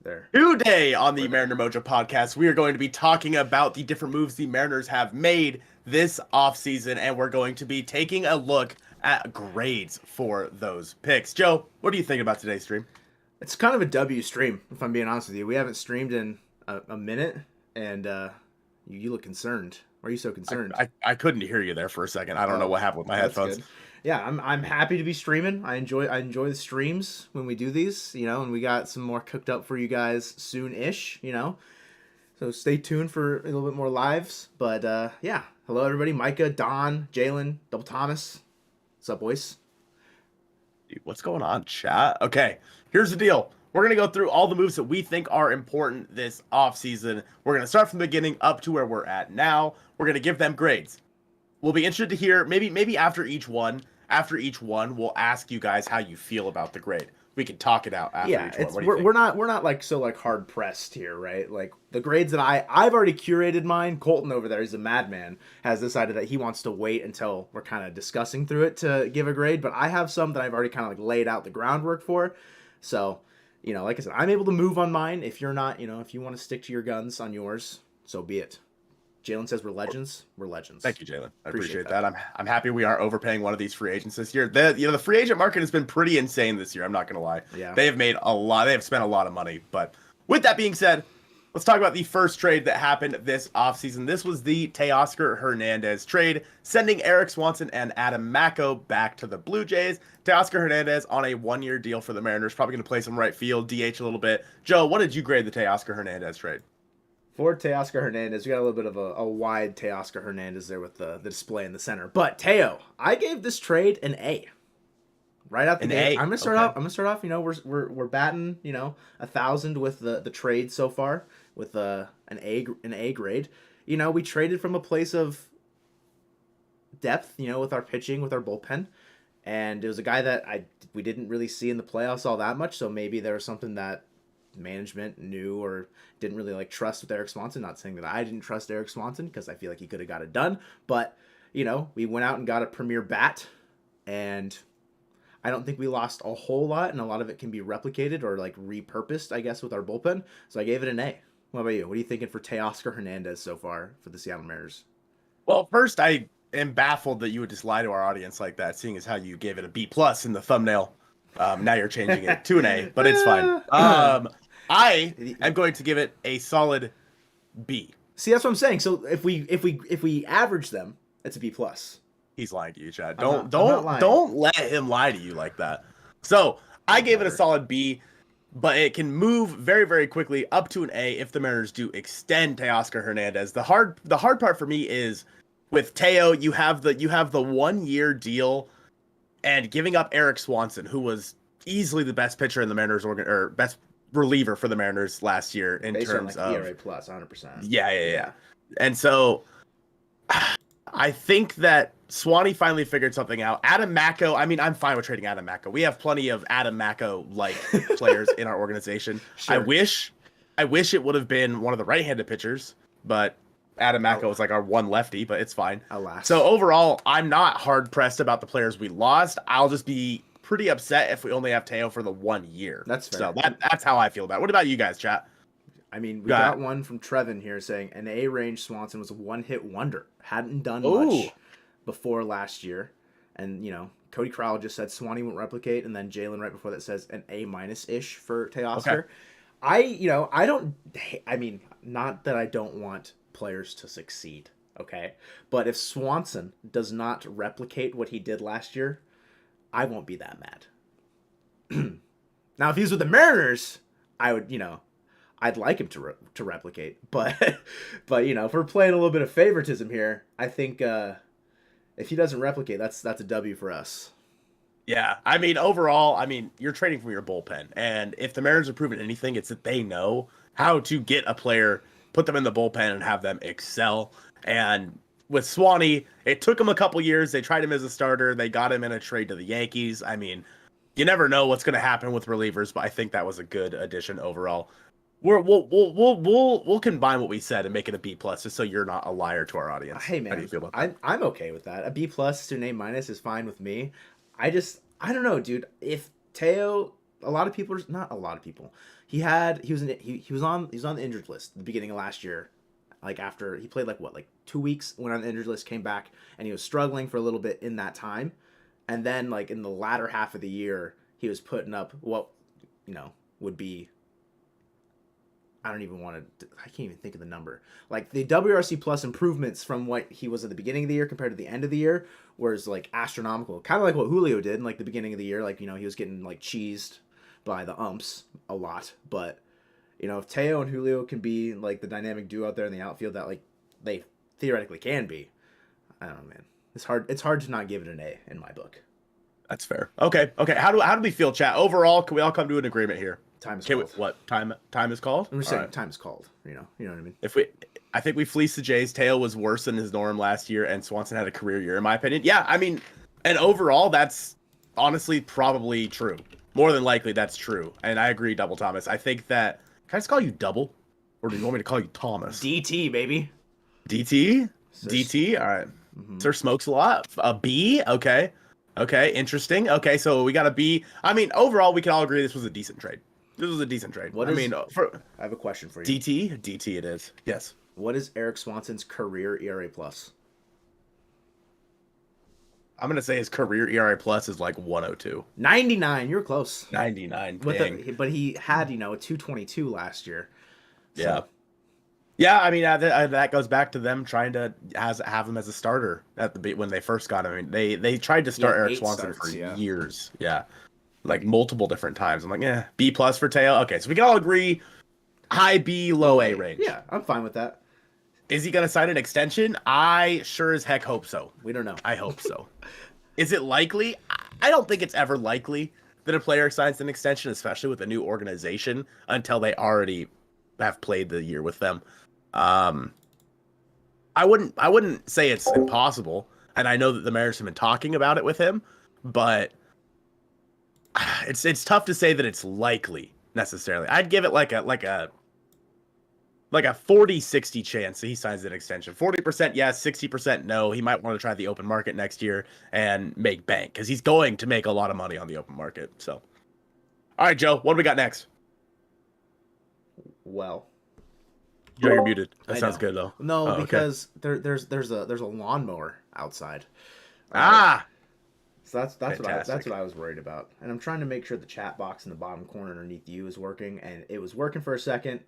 there. Today on the Mariner Mojo podcast, we are going to be talking about the different moves the Mariners have made this offseason, and we're going to be taking a look at grades for those picks. Joe, what do you think about today's stream? It's kind of a W stream, if I'm being honest with you. We haven't streamed in a minute, and you look concerned. Why are you so concerned? I couldn't hear you there for a second. I don't know what happened with my headphones. Good. Yeah, I'm happy to be streaming. I enjoy the streams when we do these, and we got some more cooked up for you guys soon-ish, So stay tuned for a little bit more lives. But yeah, hello everybody. Micah, Don, Jalen, Double Thomas. What's up, boys? Dude, what's going on, chat? Okay, here's the deal. We're going to go through all the moves that we think are important this offseason. We're going to start from the beginning up to where we're at now. We're going to give them grades. We'll be interested to hear, maybe after each one, we'll ask you guys how you feel about the grade. We can talk it out after each one. We're not like so like hard pressed here, right? Like the grades that I've already curated mine. Colton over there, he's a madman, has decided that he wants to wait until we're kind of discussing through it to give a grade. But I have some that I've already kind of like laid out the groundwork for. So, like I said, I'm able to move on mine. If you're not, if you want to stick to your guns on yours, so be it. Jalen says we're legends. We're legends. Thank you, Jalen. I appreciate that. I'm happy we aren't overpaying one of these free agents this year. The free agent market has been pretty insane this year. I'm not gonna lie. Yeah. They have made a lot. They have spent a lot of money. But with that being said, let's talk about the first trade that happened this offseason. This was the Teoscar Hernandez trade, sending Eric Swanson and Adam Macko back to the Blue Jays. Teoscar Hernandez on a 1-year deal for the Mariners, probably going to play some right field, DH a little bit. Joe, what did you grade the Teoscar Hernandez trade? For Teoscar Hernandez, we got a little bit of a wide Teoscar Hernandez there with the display in the center. But Teo, I gave this trade an A. Right out the gate. I'm gonna start off. We're batting 1,000 with the trade so far with an A grade. We traded from a place of depth. With our pitching, with our bullpen, and it was a guy that we didn't really see in the playoffs all that much. So maybe there was something that management knew or didn't really trust with Eric Swanson. Not saying that I didn't trust Eric Swanson because I feel like he could have got it done, but we went out and got a premier bat, and I don't think we lost a whole lot, and a lot of it can be replicated or repurposed, I guess, with our bullpen. So I gave it an A. What about you? What are you thinking for Teoscar Hernandez so far for the Seattle Mariners? Well, first, I am baffled that you would just lie to our audience like that, seeing as how you gave it a B+ in the thumbnail. Now you're changing it to an A, but it's fine. I am going to give it a solid B. See, that's what I'm saying. So if we average them, it's a B+. He's lying to you, Chad. Don't let him lie to you like that. So I gave it a solid B, but it can move very, very quickly up to an A if the Mariners do extend Teoscar Hernandez. The hard part for me is with Teo, you have the 1-year deal, and giving up Eric Swanson, who was easily the best pitcher in the Mariners or best reliever for the Mariners last year in terms of ERA plus 100%. Yeah. And so I think that Swanee finally figured something out. Adam Macko, I'm fine with trading Adam Macko. We have plenty of Adam Macko-like players in our organization. Sure. I wish it would have been one of the right-handed pitchers, but Adam Macko is our one lefty, but it's fine. Alas. So overall, I'm not hard-pressed about the players we lost. I'll just be pretty upset if we only have Teo for the 1 year. That's fair. So that's how I feel about it. What about you guys, chat? We got one from Trevin here saying an A-range Swanson was a one-hit wonder. Hadn't done much before last year. And, Cody Crowell just said Swanee won't replicate. And then Jalen right before that says an A-ish for Teoscar. Okay. Not that I don't want players to succeed, okay? But if Swanson does not replicate what he did last year, I won't be that mad. Now, if he was with the Mariners, I would, I'd like him to replicate. But if we're playing a little bit of favoritism here, I think if he doesn't replicate, that's a W for us. Yeah, overall, you're trading from your bullpen. And if the Mariners have proven anything, it's that they know how to get a player, put them in the bullpen, and have them excel. And with Swanee, it took him a couple years. They tried him as a starter. They got him in a trade to the Yankees. You never know what's going to happen with relievers, but I think that was a good addition overall. We'll combine what we said and make it a B+, just so you're not a liar to our audience. Hey man, how do you feel about that? I'm okay with that. A B+ to an A- is fine with me. I don't know, dude. If Teo a lot of people, not a lot of people. He was on the injured list at the beginning of last year. Like after he played like 2 weeks, went on the injured list, came back, and he was struggling for a little bit in that time. And then like in the latter half of the year, he was putting up what, would be, I can't even think of the number. Like the WRC plus improvements from what he was at the beginning of the year compared to the end of the year was like astronomical. Kind of like what Julio did in like the beginning of the year. Like, he was getting like cheesed by the umps a lot. But, if Teo and Julio can be like the dynamic duo out there in the outfield that like they theoretically can be, I don't know, man. It's hard to not give it an A in my book. That's fair. Okay. How do we feel, chat? Overall, can we all come to an agreement here? Time is called. What time is called? I'm just saying, time is called. You know what I mean. I think we fleeced the Jays. Teo was worse than his norm last year, and Swanson had a career year, in my opinion. Yeah, I mean, and overall, that's honestly probably true. More than likely, that's true. And I agree, Double Thomas. I think that. Can I just call you Double, or do you want me to call you Thomas? DT, baby. DT. DT. All right. Mm-hmm. Sir smokes a lot. A B. Okay. Interesting. Okay, so we got a B. I mean, overall, we can all agree this was a decent trade. I have a question for you. DT it is. Yes. What is Eric Swanson's career ERA plus? I'm going to say his career ERA plus is like 102. 99. You're close. 99. But he had, a 222 last year. So. Yeah. Yeah, I mean, that goes back to them trying to have him as a starter when they first got him. I mean, they tried to start Eric Swanson for years. Yeah. Like multiple different times. I'm like, B plus for Teo. Okay, so we can all agree high B, low A range. Yeah, I'm fine with that. Is he going to sign an extension? I sure as heck hope so. We don't know. I hope so. Is it likely? I don't think it's ever likely that a player signs an extension, especially with a new organization, until they already have played the year with them. I wouldn't say it's impossible, and I know that the Mariners have been talking about it with him, but it's tough to say that it's likely necessarily. I'd give it like a 40-60 chance that he signs an extension. 40% yes, 60% no. He might want to try the open market next year and make bank because he's going to make a lot of money on the open market. So, all right, Joe, what do we got next? Well, Joe, you're muted. That sounds good though. No, because there's a lawnmower outside. So that's what I was worried about. And I'm trying to make sure the chat box in the bottom corner underneath you is working, and it was working for a second.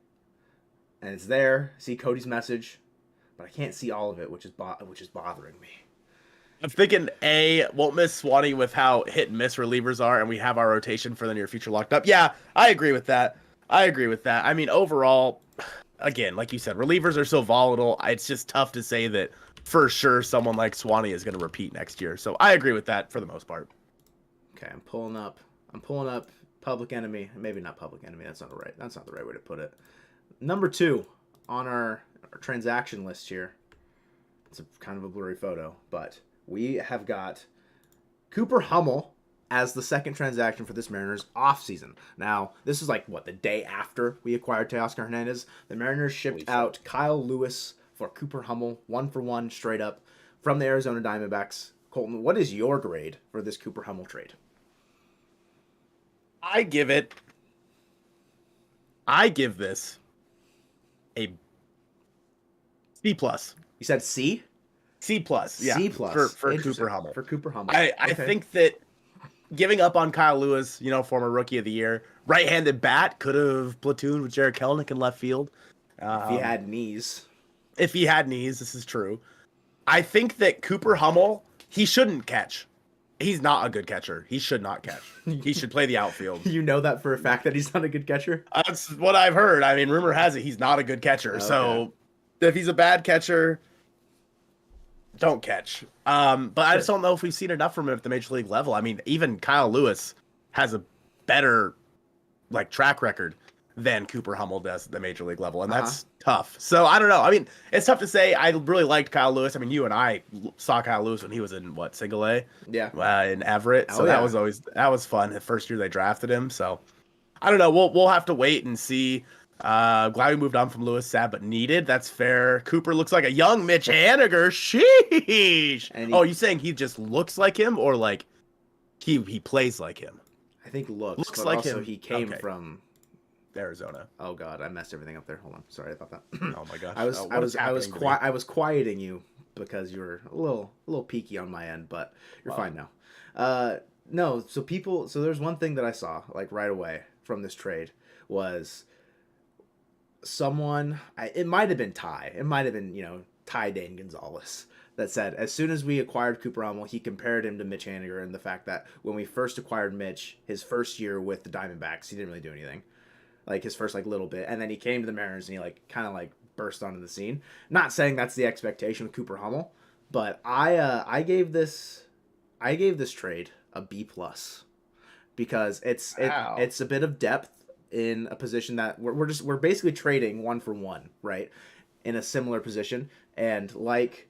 And it's there. I see Cody's message, but I can't see all of it, which is bothering me. I'm thinking won't miss Swanee with how hit and miss relievers are, and we have our rotation for the near future locked up. Yeah, I agree with that. I mean, overall, again, like you said, relievers are so volatile. It's just tough to say that for sure someone like Swanee is going to repeat next year. So I agree with that for the most part. Okay, I'm pulling up Public Enemy. Maybe not Public Enemy. That's not the right way to put it. Number 2 on our transaction list here. It's kind of a blurry photo, but we have got Cooper Hummel as the second transaction for this Mariners offseason. Now, this is like, the day after we acquired Teoscar Hernandez. The Mariners shipped out Kyle Lewis for Cooper Hummel, 1-for-1 straight up from the Arizona Diamondbacks. Colton, what is your grade for this Cooper Hummel trade? I give this a C plus. You said C? C plus. Yeah. C plus for Cooper Hummel. For Cooper Hummel. I think that giving up on Kyle Lewis, former Rookie of the Year, right-handed bat, could have platooned with Jarred Kelenic in left field. If he had knees. This is true. I think that Cooper Hummel, he shouldn't catch. He's not a good catcher. He should not catch. He should play the outfield. You know that for a fact that he's not a good catcher? That's what I've heard. I mean, rumor has it he's not a good catcher. Okay. So if he's a bad catcher, don't catch. But I just don't know if we've seen enough from him at the major league level. I mean, even Kyle Lewis has a better track record than Cooper Hummel does at the major league level, and that's tough. So I don't know. I mean, it's tough to say. I really liked Kyle Lewis. I mean, you and I saw Kyle Lewis when he was in Single A, in Everett. So that was fun. The first year they drafted him. So I don't know. We'll have to wait and see. Glad we moved on from Lewis. Sad but needed. That's fair. Cooper looks like a young Mitch Haniger. Sheesh. You saying he just looks like him, or like he plays like him? I think looks but like also he came from Arizona. Oh God, I messed everything up there. Hold on, sorry about that. Oh my gosh, I was quieting you because you were a little peaky on my end, but you're fine now. No, so there's one thing that I saw like right away from this trade was someone. It might have been Ty. It might have been Ty Dane Gonzalez that said as soon as we acquired Cooper Hummel, he compared him to Mitch Haniger and the fact that when we first acquired Mitch, his first year with the Diamondbacks, he didn't really do anything. Like his first little bit, and then he came to the Mariners and he kind of burst onto the scene. Not saying that's the expectation with Cooper Hummel, but I gave this trade a B+ because it's a bit of depth in a position that we're basically trading 1 for 1, right? In a similar position, and like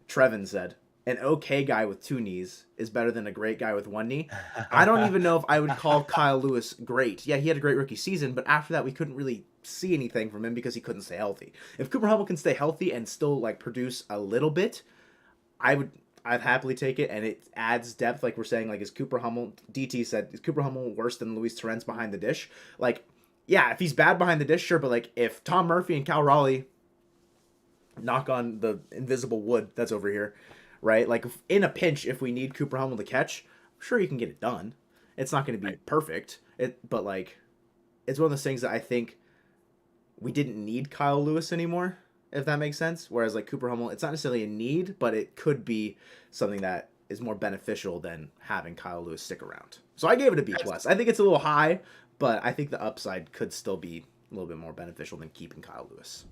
Trevin said, an okay guy with 2 knees is better than a great guy with 1 knee. I don't even know if I would call Kyle Lewis great. Yeah, he had a great rookie season, but after that we couldn't really see anything from him because he couldn't stay healthy. If Cooper Hummel can stay healthy and still produce a little bit, I'd happily take it, and it adds depth. Like we're saying, is Cooper Hummel, DT said, is Cooper Hummel worse than Luis Torrens behind the dish? Yeah, if he's bad behind the dish, sure, but if Tom Murphy and Cal Raleigh, knock on the invisible wood that's over here, right? In a pinch, if we need Cooper Hummel to catch, I'm sure he can get it done. It's not going to be perfect, but it's one of those things that I think we didn't need Kyle Lewis anymore, if that makes sense. Whereas Cooper Hummel, it's not necessarily a need, but it could be something that is more beneficial than having Kyle Lewis stick around. So I gave it a B+. I think it's a little high, but I think the upside could still be a little bit more beneficial than keeping Kyle Lewis.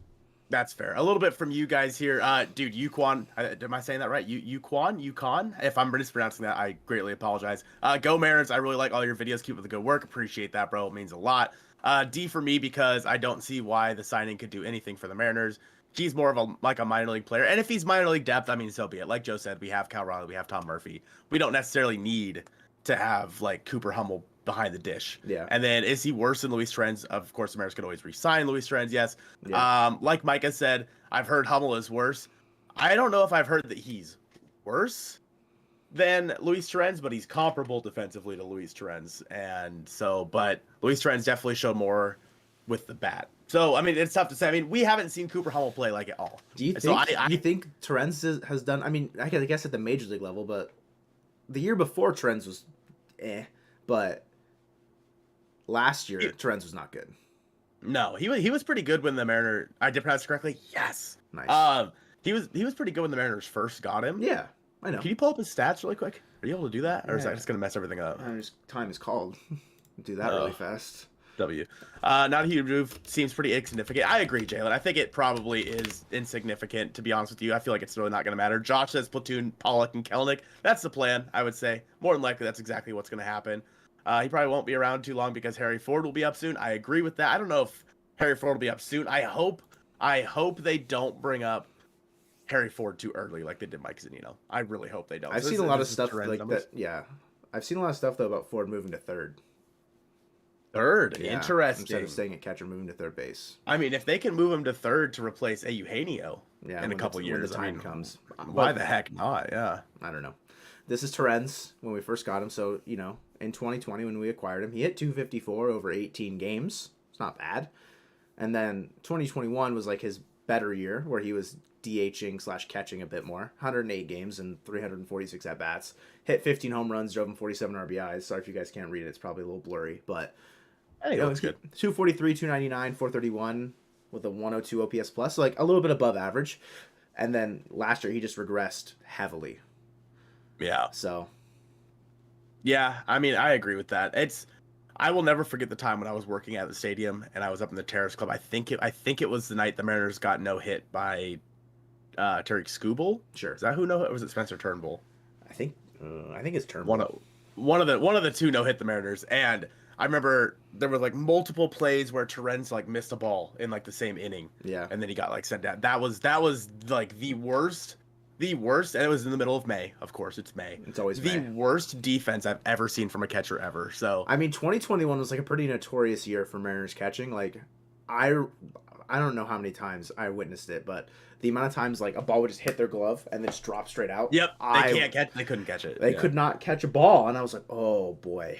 That's fair. A little bit from you guys here. Dude, Yuquan, am I saying that right? Yuquan? If I'm mispronouncing that, I greatly apologize. Go Mariners. I really like all your videos. Keep up the good work. Appreciate that, bro. It means a lot. D for me because I don't see why the signing could do anything for the Mariners. He's more of a minor league player. And if he's minor league depth, I mean, so be it. Like Joe said, we have Cal Raleigh, we have Tom Murphy. We don't necessarily need to have Cooper Hummel behind the dish. Yeah. And then is he worse than Luis Torrens? Of course, the Mariners could always re-sign Luis Torrens, yes. Yeah. Like Micah said, I've heard Hummel is worse. I don't know if I've heard that he's worse than Luis Torrens, but he's comparable defensively to Luis Torrens. And so, but Luis Torrens definitely showed more with the bat. So, I mean, it's tough to say. I mean, we haven't seen Cooper Hummel play at all. Do you think Torrens has done, I mean, I guess at the major league level, but the year before Torrens was but last year, Torrens was not good. No, he was pretty good when the Mariners. I did pronounce it correctly. Yes. Nice. He was pretty good when the Mariners first got him. Yeah, I know. Can you pull up his stats really quick? Are you able to do that, or is that just gonna mess everything up? Time is called. Do that really fast. W. Not a huge move. Seems pretty insignificant. I agree, Jalen. I think it probably is insignificant, to be honest with you. I feel like it's really not going to matter. Josh says platoon Pollock and Kelnick. That's the plan, I would say. More than likely, that's exactly what's going to happen. He probably won't be around too long because Harry Ford will be up soon. I agree with that. I don't know if Harry Ford will be up soon. I hope they don't bring up Harry Ford too early like they did Mike Zunino. I really hope they don't. I've seen a lot of stuff like that. Yeah. I've seen a lot of stuff, though, about Ford moving to third. Yeah, interesting. Instead of staying at catcher, moving to third base. I mean, if they can move him to third to replace Eugenio in a couple years, when the time comes. Why the heck not? Yeah. I don't know. This is Torrens when we first got him. So, in 2020 when we acquired him, he hit 254 over 18 games. It's not bad. And then 2021 was his better year where he was DHing/catching a bit more. 108 games and 346 at-bats. Hit 15 home runs, drove him 47 RBIs. Sorry if you guys can't read it. It's probably a little blurry, but... Hey, that's good. 243, 299, 431 with a 102 OPS plus, so a little bit above average. And then last year he just regressed heavily. Yeah. So. Yeah, I mean, I agree with that. I will never forget the time when I was working at the stadium and I was up in the Terrace Club. I think it was the night the Mariners got no hit by Tariq Skubal. Sure. Is that who no hit? Or was it Spencer Turnbull? I think it's Turnbull. One of the two no hit the Mariners, and I remember there were multiple plays where Torrens missed a ball in the same inning. Yeah. And then he got sent down. That was the worst. The worst, and it was in the middle of May. Of course, it's May. It's always the May. Worst defense I've ever seen from a catcher ever. So I mean, 2021 was a pretty notorious year for Mariners catching. I don't know how many times I witnessed it, but the amount of times a ball would just hit their glove and then just drop straight out. Yep. They couldn't catch it. They could not catch a ball, and I was like, oh boy,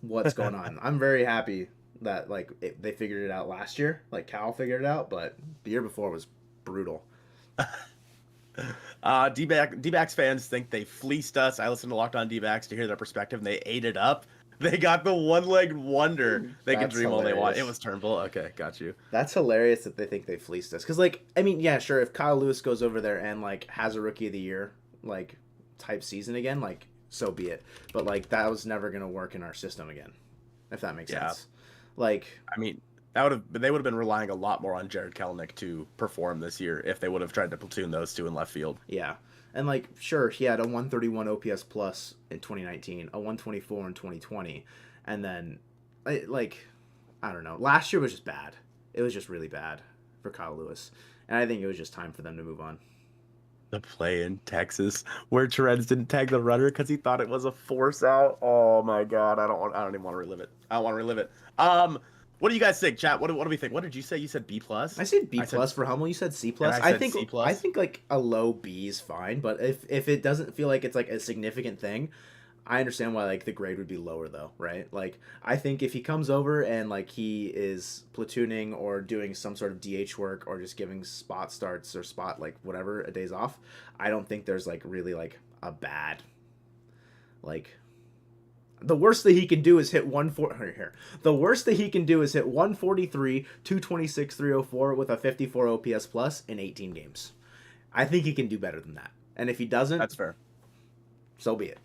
what's going on. I'm very happy that like they figured it out last year. Like Cal figured it out, but the year before was brutal. D-backs fans think they fleeced us. I listened to Locked On D-backs to hear their perspective, and they ate it up. They got the one-legged wonder. They can dream all they want. It was Turnbull. Okay, got you. That's hilarious that they think they fleeced us. Because, like, I mean, yeah, sure, if Kyle Lewis goes over there and, like, has a Rookie of the Year, like, type season again, like, so be it. But, like, that was never going to work in our system again, if that makes sense. Like, I mean, they would have been relying a lot more on Jared Kelenic to perform this year if they would have tried to platoon those two in left field. Yeah. And, like, sure, he had a 131 OPS plus in 2019, a 124 in 2020, and then, like, I don't know. Last year was just bad. It was just really bad for Kyle Lewis. And I think it was just time for them to move on. The play in Texas where Terez didn't tag the runner because he thought it was a force out. Oh, my God. I don't even want to relive it. I don't want to relive it. What do you guys think, chat? What do we think? What did you say? You said B+? I said B+ for Hummel. You said C+. I think C+. I think like a low B is fine, but if it doesn't feel like it's like a significant thing, I understand why like the grade would be lower though, right? Like I think if he comes over and like he is platooning or doing some sort of DH work or just giving spot starts or spot like whatever a days off, I don't think there's like really like a bad like. The worst that he can do is hit 140 The worst that he can do is hit 143, 226, 304 with a 54 OPS plus in 18 games. I think he can do better than that. And if he doesn't, that's fair. So be it.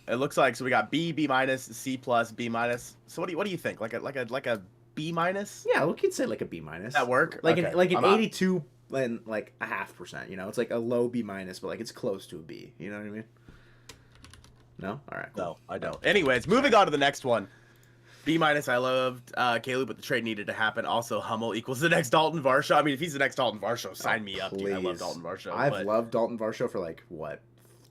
It looks like so we got B, B-, C+, B-. So what do you think? Like a B-? Yeah, we could say like a B-. That work? Like okay. an 82 and like a 0.5%, you know? It's like a low B-, but like it's close to a B, you know what I mean? No? All right. Cool. No, I don't. Anyways, moving on to the next one. B-. I loved Caleb, but the trade needed to happen. Also, Hummel equals the next Dalton Varsho. I mean, if he's the next Dalton Varsho, sign me up, dude. I love Dalton Varsho. I've loved Dalton Varsho for like, what,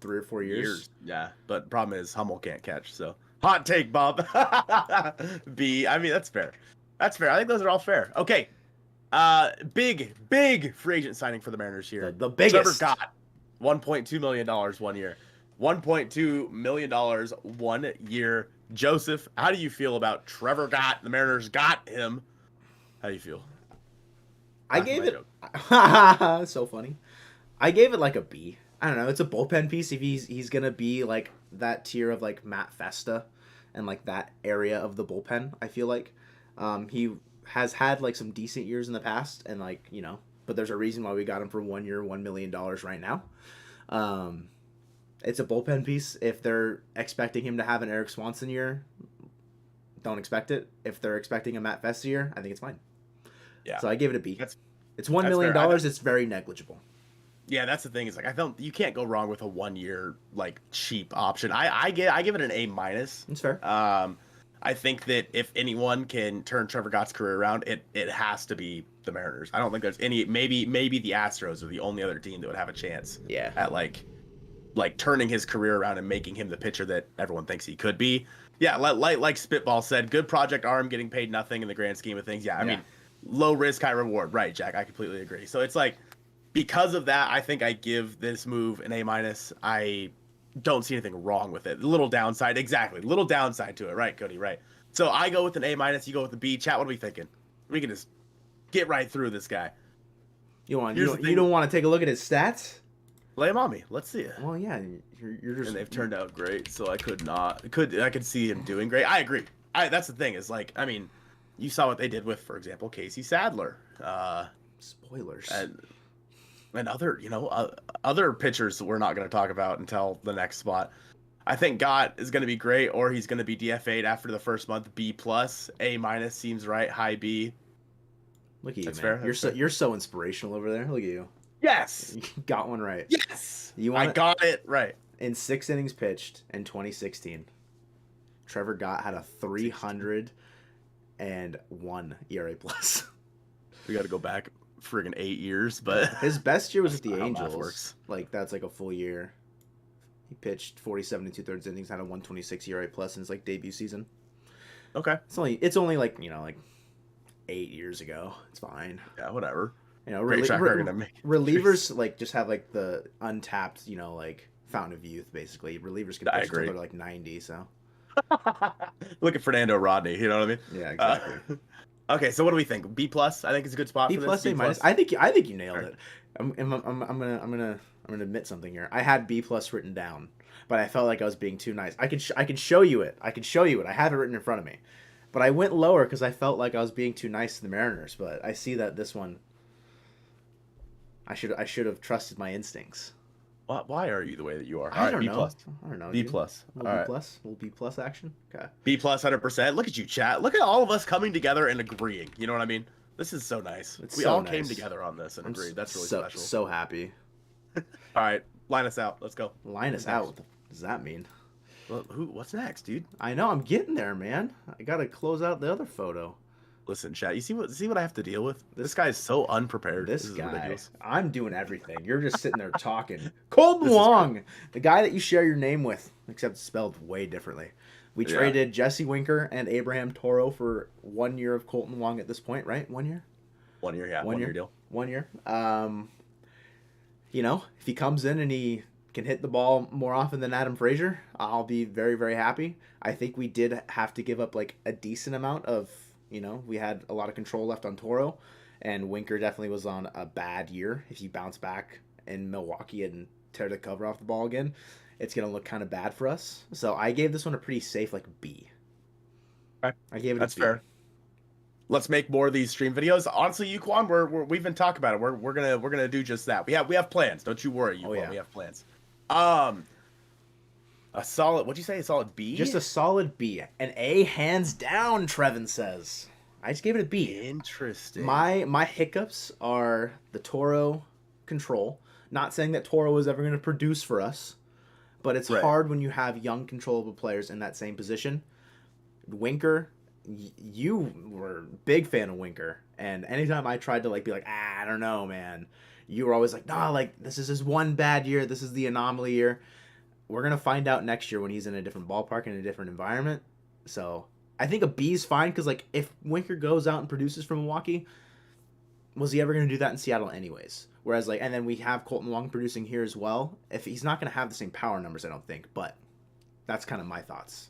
3 or 4 years? Yeah, but the problem is Hummel can't catch, so. Hot take, Bob. B. I mean, that's fair. That's fair. I think those are all fair. Okay. Big free agent signing for the Mariners here. The biggest. Trevor Gott, $1.2 million 1 year. $1.2 million 1 year. Joseph, how do you feel about Trevor Gott? The Mariners got him. How do you feel? I gave it so funny. I gave it like a B. I don't know. It's a bullpen piece. If he's gonna be like that tier of like Matt Festa and like that area of the bullpen, I feel like he has had like some decent years in the past, and like you know, but there's a reason why we got him for 1 year, $1 million right now. It's a bullpen piece. If they're expecting him to have an Eric Swanson year, don't expect it. If they're expecting a Matt Festa year, I think it's fine. Yeah. So I gave it a B. It's $1 million. It's very negligible. Yeah, that's the thing. Is like I don't. You can't go wrong with a 1 year like cheap option. I give it an A-. That's fair. I think that if anyone can turn Trevor Gott's career around, it has to be the Mariners. I don't think there's any. Maybe the Astros are the only other team that would have a chance. Yeah. At like turning his career around and making him the pitcher that everyone thinks he could be. Yeah, like Spitball said, good project arm, getting paid nothing in the grand scheme of things. Yeah, I mean, low risk, high reward. Right, Jack, I completely agree. So it's like, because of that, I think I give this move an A-. I don't see anything wrong with it. Little downside, exactly. Little downside to it, right, Cody, right. So I go with an A-, you go with a B. Chat, what are we thinking? We can just get right through this guy. You don't want to take a look at his stats? Lay him on me. Let's see it. Well, yeah, you're just. And they've turned out great, so I could see him doing great. I agree. That's the thing is like, I mean, you saw what they did with, for example, Casey Sadler. Spoilers. And other, other pitchers that we're not going to talk about until the next spot. I think Gott is going to be great, or he's going to be DFA'd after the first month. B+, A- seems right. High B. Look at you, man. You're so inspirational over there. Look at you. Yes. You got one right. Yes. I got it right. In 6 innings pitched in 2016, Trevor Gott had a 301 ERA plus. We got to go back friggin' 8 years, but his best year was with the Angels. Like that's like a full year. He pitched 47 and 2/3 innings, had a 126 ERA plus in his like debut season. Okay. It's only like, like 8 years ago. It's fine. Yeah, whatever. Relievers like just have like the untapped, like fountain of youth basically. Relievers can pitch until they're like 90, so Look at Fernando Rodney. You know what I mean? Yeah, exactly. Okay, so what do we think? B plus. I think it's a good spot B for plus, this. A minus. I think you nailed it. I'm gonna admit something here. I had B plus written down, but I felt like I was being too nice. I can show you it. I have it written in front of me, but I went lower because I felt like I was being too nice to the Mariners. But I see that this one, I should have trusted my instincts. Why are you the way that you are? I don't B know. plus. I don't know. B plus. All right. Little B plus action. Okay. B plus 100%. Look at you, chat. Look at all of us coming together and agreeing. You know what I mean? This is so nice. We all came together on this and agreed. That's really special. So happy. All right, line us out. Let's go. Line us out. What does that mean? Well, what's next, dude? I know. I'm getting there, man. I gotta close out the other photo. Listen, chat. You see what I have to deal with? This guy is so unprepared. This guy. Ridiculous. I'm doing everything. You're just sitting there talking. Colton Wong, the guy that you share your name with, except spelled way differently. We traded Jesse Winker and Abraham Toro for 1 year of Colton Wong at this point, right? 1 year? 1 year, yeah. 1 year deal. 1 year. You know, if he comes in and he can hit the ball more often than Adam Frazier, I'll be very, very happy. I think we did have to give up like a decent amount of, you know, we had a lot of control left on Toro, and Winker definitely was on a bad year. If you bounce back in Milwaukee and tear the cover off the ball again, it's going to look kind of bad for us. So I gave this one a pretty safe, like, B. Okay. I gave it That's a B. fair. Let's make more of these stream videos. Honestly, Yuquan, we've been talking about it. We're gonna do just that. We have plans. Don't you worry, Yuquan. We have plans. A solid. What'd you say? A solid B? Just a solid B. An A, hands down. Trevin says. I just gave it a B. Interesting. My hiccups are the Toro control. Not saying that Toro is ever going to produce for us, but it's hard when you have young, controllable players in that same position. Winker, you were a big fan of Winker, and anytime I tried to be like, I don't know, man, you were always like, nah, like, this is his one bad year, this is the anomaly year. We're going to find out next year when he's in a different ballpark, in a different environment. So I think a B is fine, because if Winker goes out and produces from Milwaukee, was he ever going to do that in Seattle anyways? Whereas, and then we have Colton Wong producing here as well. If he's not going to have the same power numbers, I don't think. But that's kind of my thoughts.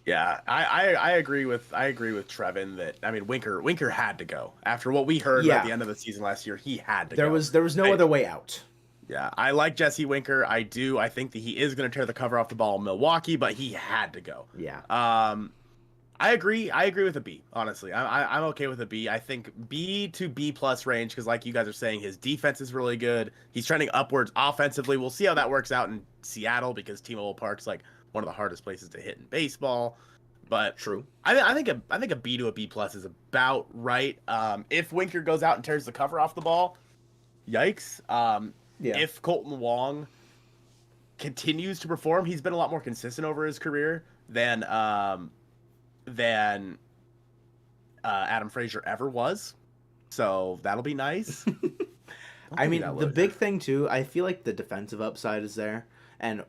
Yeah, I agree with Trevin that, I mean, Winker had to go after what we heard at the end of the season last year. He had to go. There was no other way out. Yeah, I like Jesse Winker. I do. I think that he is going to tear the cover off the ball in Milwaukee, but he had to go. Yeah. I agree. I agree with a B. Honestly, I'm okay with a B. I think B to B plus range, because like you guys are saying, his defense is really good. He's trending upwards offensively. We'll see how that works out in Seattle, because T-Mobile Park's like one of the hardest places to hit in baseball. But true. I think a B to a B plus is about right. If Winker goes out and tears the cover off the ball, yikes. If Colton Wong continues to perform, he's been a lot more consistent over his career than Adam Frazier ever was. So that'll be nice. I mean, the big thing too, I feel like the defensive upside is there, and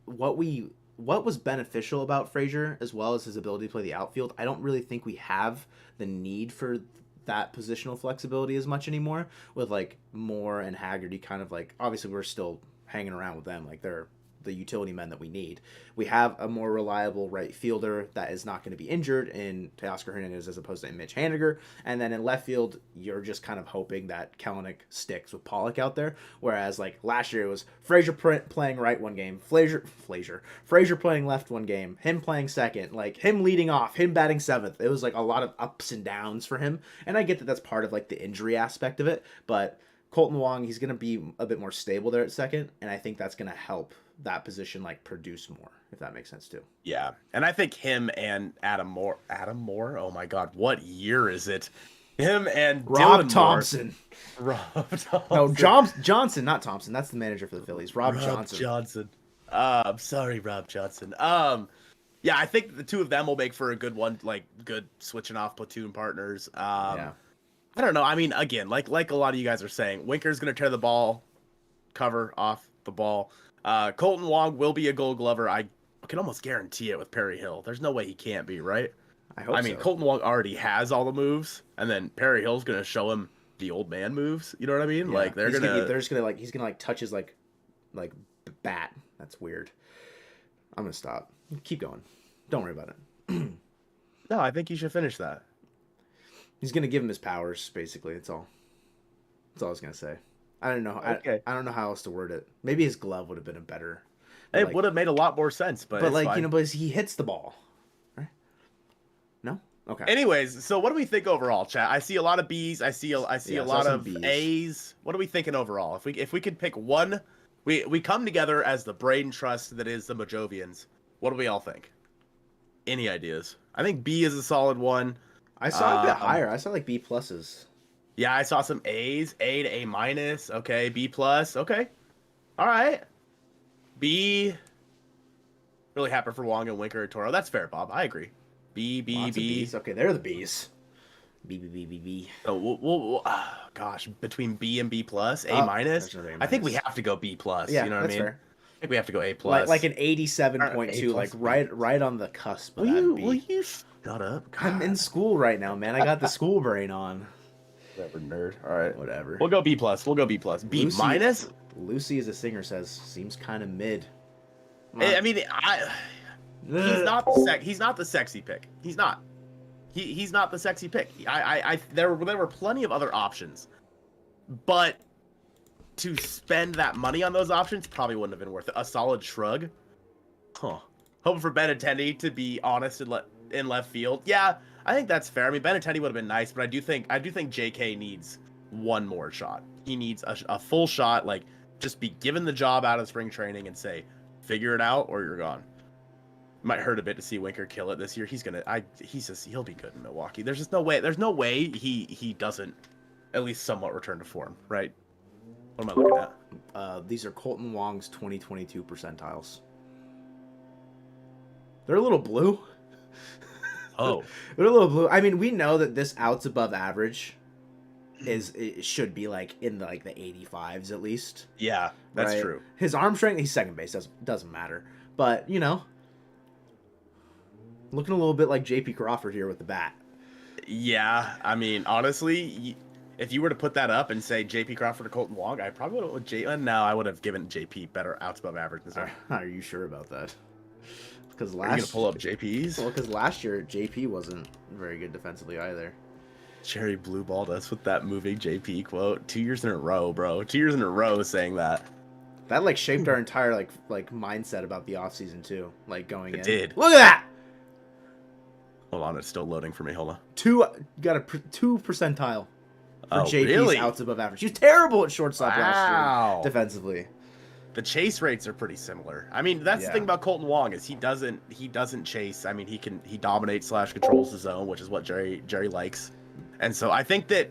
what was beneficial about Frazier, as well as his ability to play the outfield, I don't really think we have the need for that positional flexibility as much anymore, with Moore and Haggerty kind of obviously we're still hanging around with them, they're the utility men that we need. We have a more reliable right fielder that is not going to be injured in Teoscar Hernandez as opposed to Mitch Haniger. And then in left field, you're just kind of hoping that Kelenic sticks with Pollock out there. Whereas last year it was Frazier playing right one game, Frazier playing left one game, him playing second, him leading off, him batting seventh. It was a lot of ups and downs for him. And I get that that's part of the injury aspect of it, but Colton Wong, he's going to be a bit more stable there at second, and I think that's going to help that position produce more, if that makes sense too. Yeah, and I think him and Adam Moore, oh my God, what year is it? Him and Rob Thompson. Rob Thompson. No, Johnson, not Thompson. That's the manager for the Phillies. Rob Johnson. I'm sorry, Rob Johnson. Yeah, I think the two of them will make for a good one, good switching off platoon partners. Yeah. I don't know. I mean, again, like a lot of you guys are saying, Winker's going to tear the ball cover off the ball. Colton Wong will be a Gold Glover. I can almost guarantee it with Perry Hill. There's no way he can't be, right? I mean, Colton Wong already has all the moves, and then Perry Hill's going to show him the old man moves. You know what I mean? Yeah. He's gonna touch his bat. That's weird. I'm gonna stop. Keep going. Don't worry about it. No, I think you should finish that. He's gonna give him his powers, basically. That's all. That's all I was gonna say. I don't know. Okay. I don't know how else to word it. Maybe his glove would have been a better. It would have made a lot more sense, but like fine. but he hits the ball, right? No. Okay. Anyways, so what do we think overall, chat? I see a lot of B's. I see a lot of B's. A's. What are we thinking overall? If we could pick one, we come together as the brain trust that is the Mojovians. What do we all think? Any ideas? I think B is a solid one. I saw a bit higher. I saw like B pluses. Yeah, I saw some A's, A to A minus. Okay, B plus. Okay, all right. B. Really happy for Wong and Winker and Toro. That's fair, Bob. I agree. B, B, Lots B. Of Bs. Okay, they're the Bs. B, B, B, B, B. So gosh, between B and B plus, A minus. I think we have to go B plus. Yeah, you know what I mean? Fair. I think we have to go A plus. Like an 87.2, like right on the cusp of that B. Will you shut up? God. I'm in school right now, man. I got the school brain on. Whatever, nerd. All right. Whatever. We'll go B plus. B minus? Lucy, as a singer says, seems kind of mid. I mean, he's not the sexy pick. He's not. He's not the sexy pick. There were plenty of other options, but to spend that money on those options probably wouldn't have been worth it. A solid shrug. Huh. Hoping for Benintendi to be honest in left field. Yeah, I think that's fair. I mean, Benintendi would have been nice, but I do think JK needs one more shot. He needs a full shot. Like, just be given the job out of spring training and say, figure it out or you're gone. Might hurt a bit to see Winker kill it this year. He'll be good in Milwaukee. There's no way he doesn't at least somewhat return to form, right? What am I looking at? These are Colton Wong's 2022 percentiles. They're a little blue. Oh. They're a little blue. I mean, we know that this outs above average it should be like in the 85s at least. Yeah, that's true. His arm strength, he's second base, doesn't matter. But, looking a little bit like JP Crawford here with the bat. Yeah, I mean, honestly, if you were to put that up and say JP Crawford or Colton Wong, I probably would have went JP. No, I would have given JP better outs above average. Are you sure about that? Because are you gonna pull up JP's? Well, because last year JP wasn't very good defensively either. Cherry blue balled us with that moving JP quote 2 years in a row, bro. 2 years in a row saying that. That shaped our entire like mindset about the offseason too. Going in. It did. Look at that. Hold on, it's still loading for me. Hold on. Got a 2 percentile for JP's really? outs above average. He was terrible at shortstop last year defensively. The chase rates are pretty similar. I mean, that's the thing about Colton Wong is he doesn't chase. I mean, he dominates / controls the zone, which is what Jerry likes. And so I think that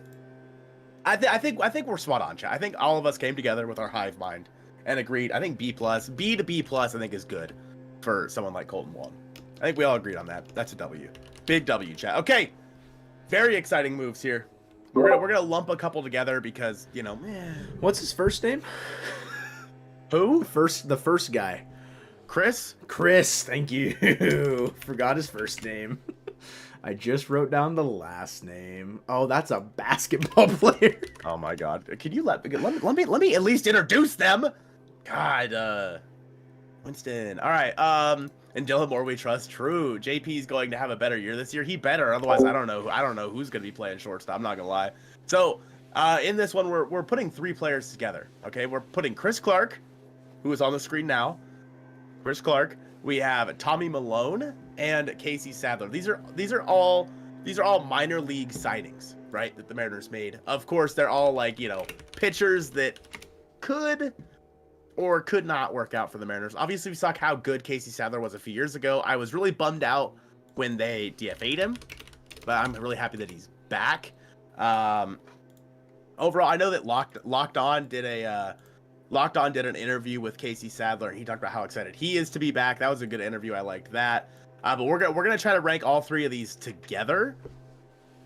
I think we're spot on, chat. I think all of us came together with our hive mind and agreed. I think B to B plus I think is good for someone like Colton Wong. I think we all agreed on that. That's a W. Big W, chat. Okay. Very exciting moves here. We're gonna lump a couple together because, What's his first name? Who? The first guy. Chris, thank you. Forgot his first name. I just wrote down the last name. Oh, that's a basketball player. Oh my God! Can you let me at least introduce them? God, Winston. All right. And Dylan Moore we trust. True. JP's going to have a better year this year. He better. Otherwise, I don't know who's going to be playing shortstop. I'm not gonna lie. So, in this one, we're putting 3 players together. Okay, we're putting Chris Clark, who is on the screen now. Chris Clark. We have Tommy Malone and Casey Sadler. These are all minor league signings, right? That the Mariners made. Of course, they're all pitchers that could or could not work out for the Mariners. Obviously, we saw how good Casey Sadler was a few years ago. I was really bummed out when they DFA'd him, but I'm really happy that he's back. Overall, I know that Locked On did an interview with Casey Sadler, and he talked about how excited he is to be back. That was a good interview. I liked that. But we're gonna try to rank all 3 of these together.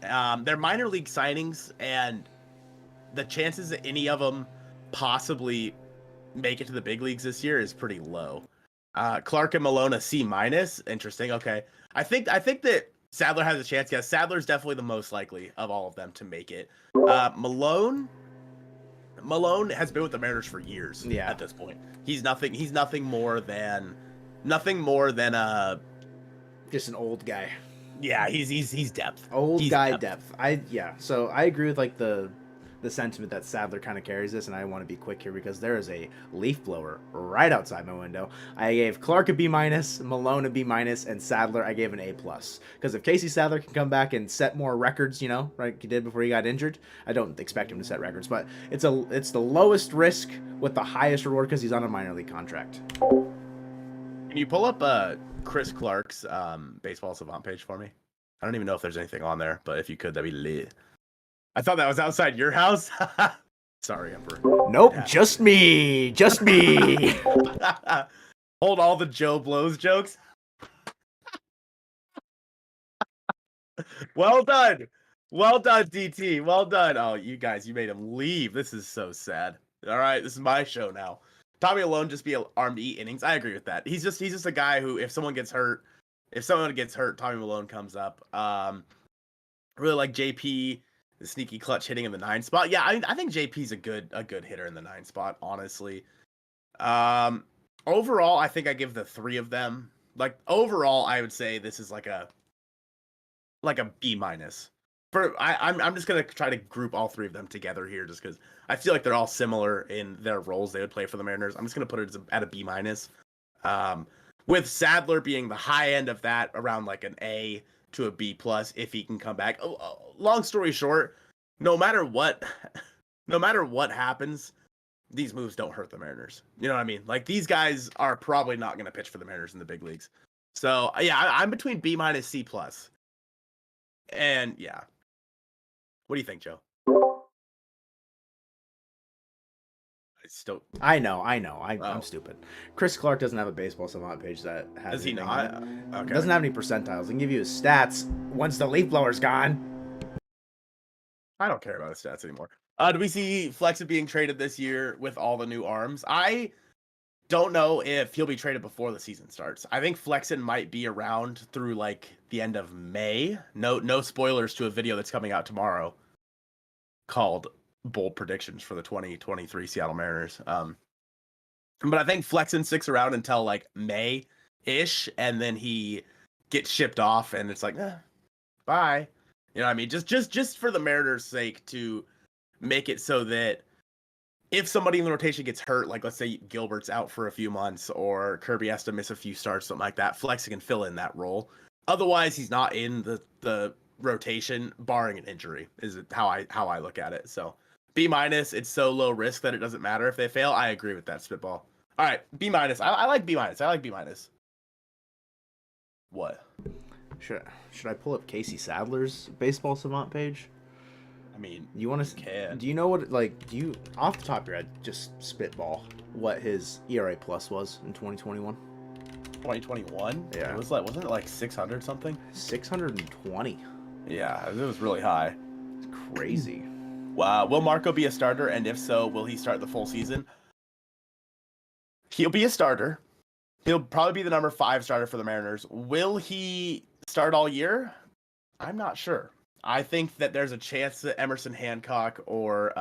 They're minor league signings, and the chances that any of them possibly make it to the big leagues this year is pretty low. Clark and Malone a C-. Interesting. Okay. I think that Sadler has a chance. Yeah, Sadler's definitely the most likely of all of them to make it. Malone has been with the Mariners for years. Yeah. At this point, he's nothing more than Nothing more than just an old guy. Yeah, he's depth. Old guy depth. So I agree with like the sentiment that Sadler kind of carries this, and I want to be quick here because there is a leaf blower right outside my window. I gave Clark a B-, Malone a B-, and Sadler I gave an A+. Because if Casey Sadler can come back and set more records, you know, like he did before he got injured, I don't expect him to set records, but it's the lowest risk with the highest reward because he's on a minor league contract. Can you pull up Chris Clark's baseball savant page for me? I don't even know if there's anything on there, but if you could, that'd be lit. I thought that was outside your house. Sorry, Emperor. Nope, yeah. Just me. Hold all the Joe Blows jokes. Well done, DT. Well done. Oh, you guys, you made him leave. This is so sad. All right, this is my show now. Tommy alone just be armed to eat innings. I agree with that. He's just a guy who, if someone gets hurt, Tommy Malone comes up. Really like JP. The sneaky clutch hitting in the 9 spot. Yeah, I think JP's a good hitter in the 9 spot, honestly. Overall, I think I give the 3 of them. Like overall, I would say this is like a B-. I'm just gonna try to group all 3 of them together here, just because I feel like they're all similar in their roles they would play for the Mariners. I'm just gonna put it at a B-. With Sadler being the high end of that, around like an A to a B+ if he can come back. Long story short, no matter what happens, these moves don't hurt the Mariners. You know what I mean? Like, these guys are probably not going to pitch for the Mariners in the big leagues. So yeah, I'm between B-, C+. And yeah, what do you think, Joe? I know. I'm stupid. Chris Clark doesn't have a baseball savant page that has. Does he not? Okay. Doesn't have any percentiles. I can give you his stats once the leaf blower's gone. I don't care about his stats anymore. Do we see Flexen being traded this year with all the new arms? I don't know if he'll be traded before the season starts. I think Flexen might be around through like the end of May. No spoilers to a video that's coming out tomorrow called Bold Predictions for the 2023 Seattle Mariners. But I think Flexen sticks around until like May-ish, and then he gets shipped off, and it's like, bye. You know what I mean? Just for the Mariners' sake, to make it so that if somebody in the rotation gets hurt, like let's say Gilbert's out for a few months or Kirby has to miss a few starts, something like that, Flexen can fill in that role. Otherwise, he's not in the rotation, barring an injury, is how I look at it. So B-, it's so low risk that it doesn't matter if they fail. I agree with that, Spitball. All right, B-. I like B-. I like B-. What? Should I pull up Casey Sadler's baseball savant page? I mean, you want to? Do you know what? Like, do you off the top of your head just spitball what his ERA plus was in 2021? 2021? Yeah, it was like, wasn't it like 600 something? 620. Yeah, it was really high. It's crazy. Wow. Will Marco be a starter? And if so, will he start the full season? He'll be a starter. He'll probably be the number 5 starter for the Mariners. Will he start all year? I'm not sure. I think that there's a chance that Emerson Hancock or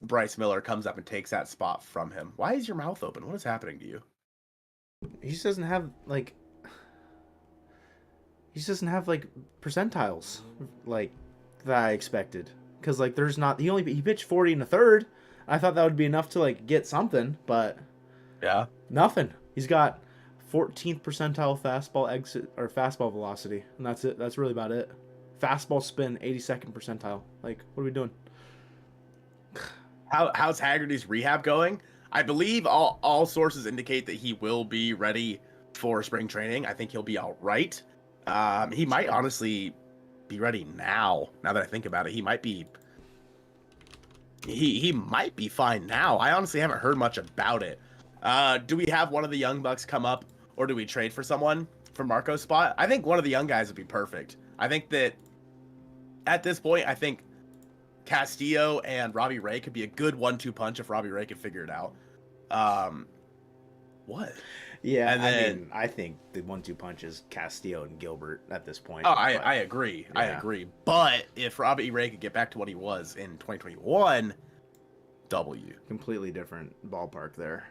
Bryce Miller comes up and takes that spot from him. Why is your mouth open? What is happening to you? He just doesn't have percentiles like that I expected. Because like there's not he pitched 40 and a third. I thought that would be enough to like get something, but yeah, nothing. He's got 14th percentile fastball exit or fastball velocity, and that's it. That's really about it. Fastball spin 82nd percentile. Like, what are we doing? How's Haggerty's rehab going? I believe all sources indicate that he will be ready for spring training. I think he'll be all right. He might honestly be ready now. Now that I think about it, he might be fine now. I honestly haven't heard much about it. Do we have one of the young bucks come up, or do we trade for someone for Marco's spot? I think one of the young guys would be perfect. I think that at this point, I think Castillo and Robbie Ray could be a good 1-2 punch if Robbie Ray could figure it out. What? Yeah, and then, I think the 1-2 punch is Castillo and Gilbert at this point. Oh, I agree. Yeah. I agree. But if Robbie Ray could get back to what he was in 2021, W. Completely different ballpark there.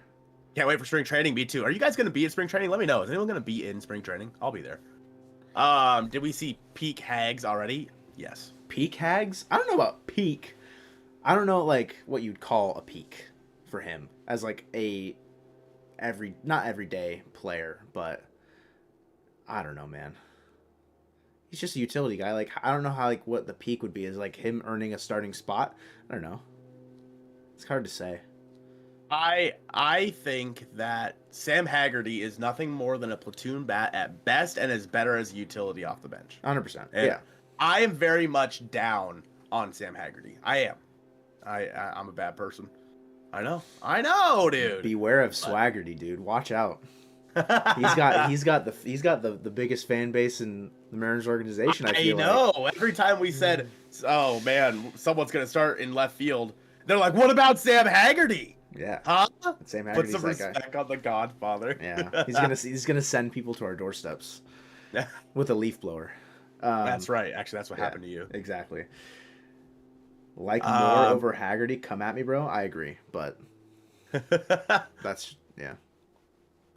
Can't wait for spring training. Me too. Are you guys going to be at spring training? Let me know. Is anyone going to be in spring training? I'll be there. Did we see peak hags already? Yes. Peak hags? I don't know about peak. I don't know like what you'd call a peak for him as like not everyday player, but I don't know, man. He's just a utility guy. Like I don't know how like what the peak would be is like him earning a starting spot. I don't know. It's hard to say. I think that Sam Haggerty is nothing more than a platoon bat at best and is better as a utility off the bench. 100%. Yeah. I am very much down on Sam Haggerty. I am. I'm a bad person. I know, dude. Beware of Swaggerty, dude. Watch out. he's got the biggest fan base in the Mariners organization. I know. Like. Every time we said, "Oh man, someone's gonna start in left field," they're like, "What about Sam Haggerty?" Yeah. Huh? Sam Haggerty's Put some respect on the Godfather. Yeah. He's gonna send people to our doorsteps with a leaf blower. That's right. Actually, that's what happened to you. Exactly. Like more over Haggerty, come at me, bro. I agree, but that's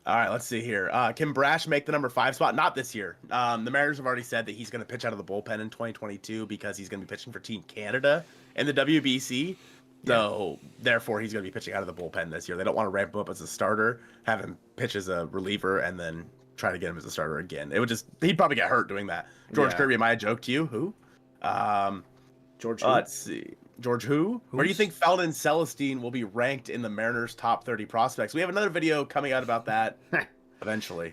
All right, let's see here. Can Brash make the number 5 spot? Not this year. The Mariners have already said that he's going to pitch out of the bullpen in 2022 because he's going to be pitching for Team Canada in the WBC. So, therefore, he's going to be pitching out of the bullpen this year. They don't want to ramp him up as a starter, have him pitch as a reliever, and then try to get him as a starter again. He'd probably get hurt doing that. George Kirby, am I a joke to you? Who? George who? Let's see. George who? Where do you think Felton Celestine will be ranked in the Mariners' top 30 prospects? We have another video coming out about that eventually.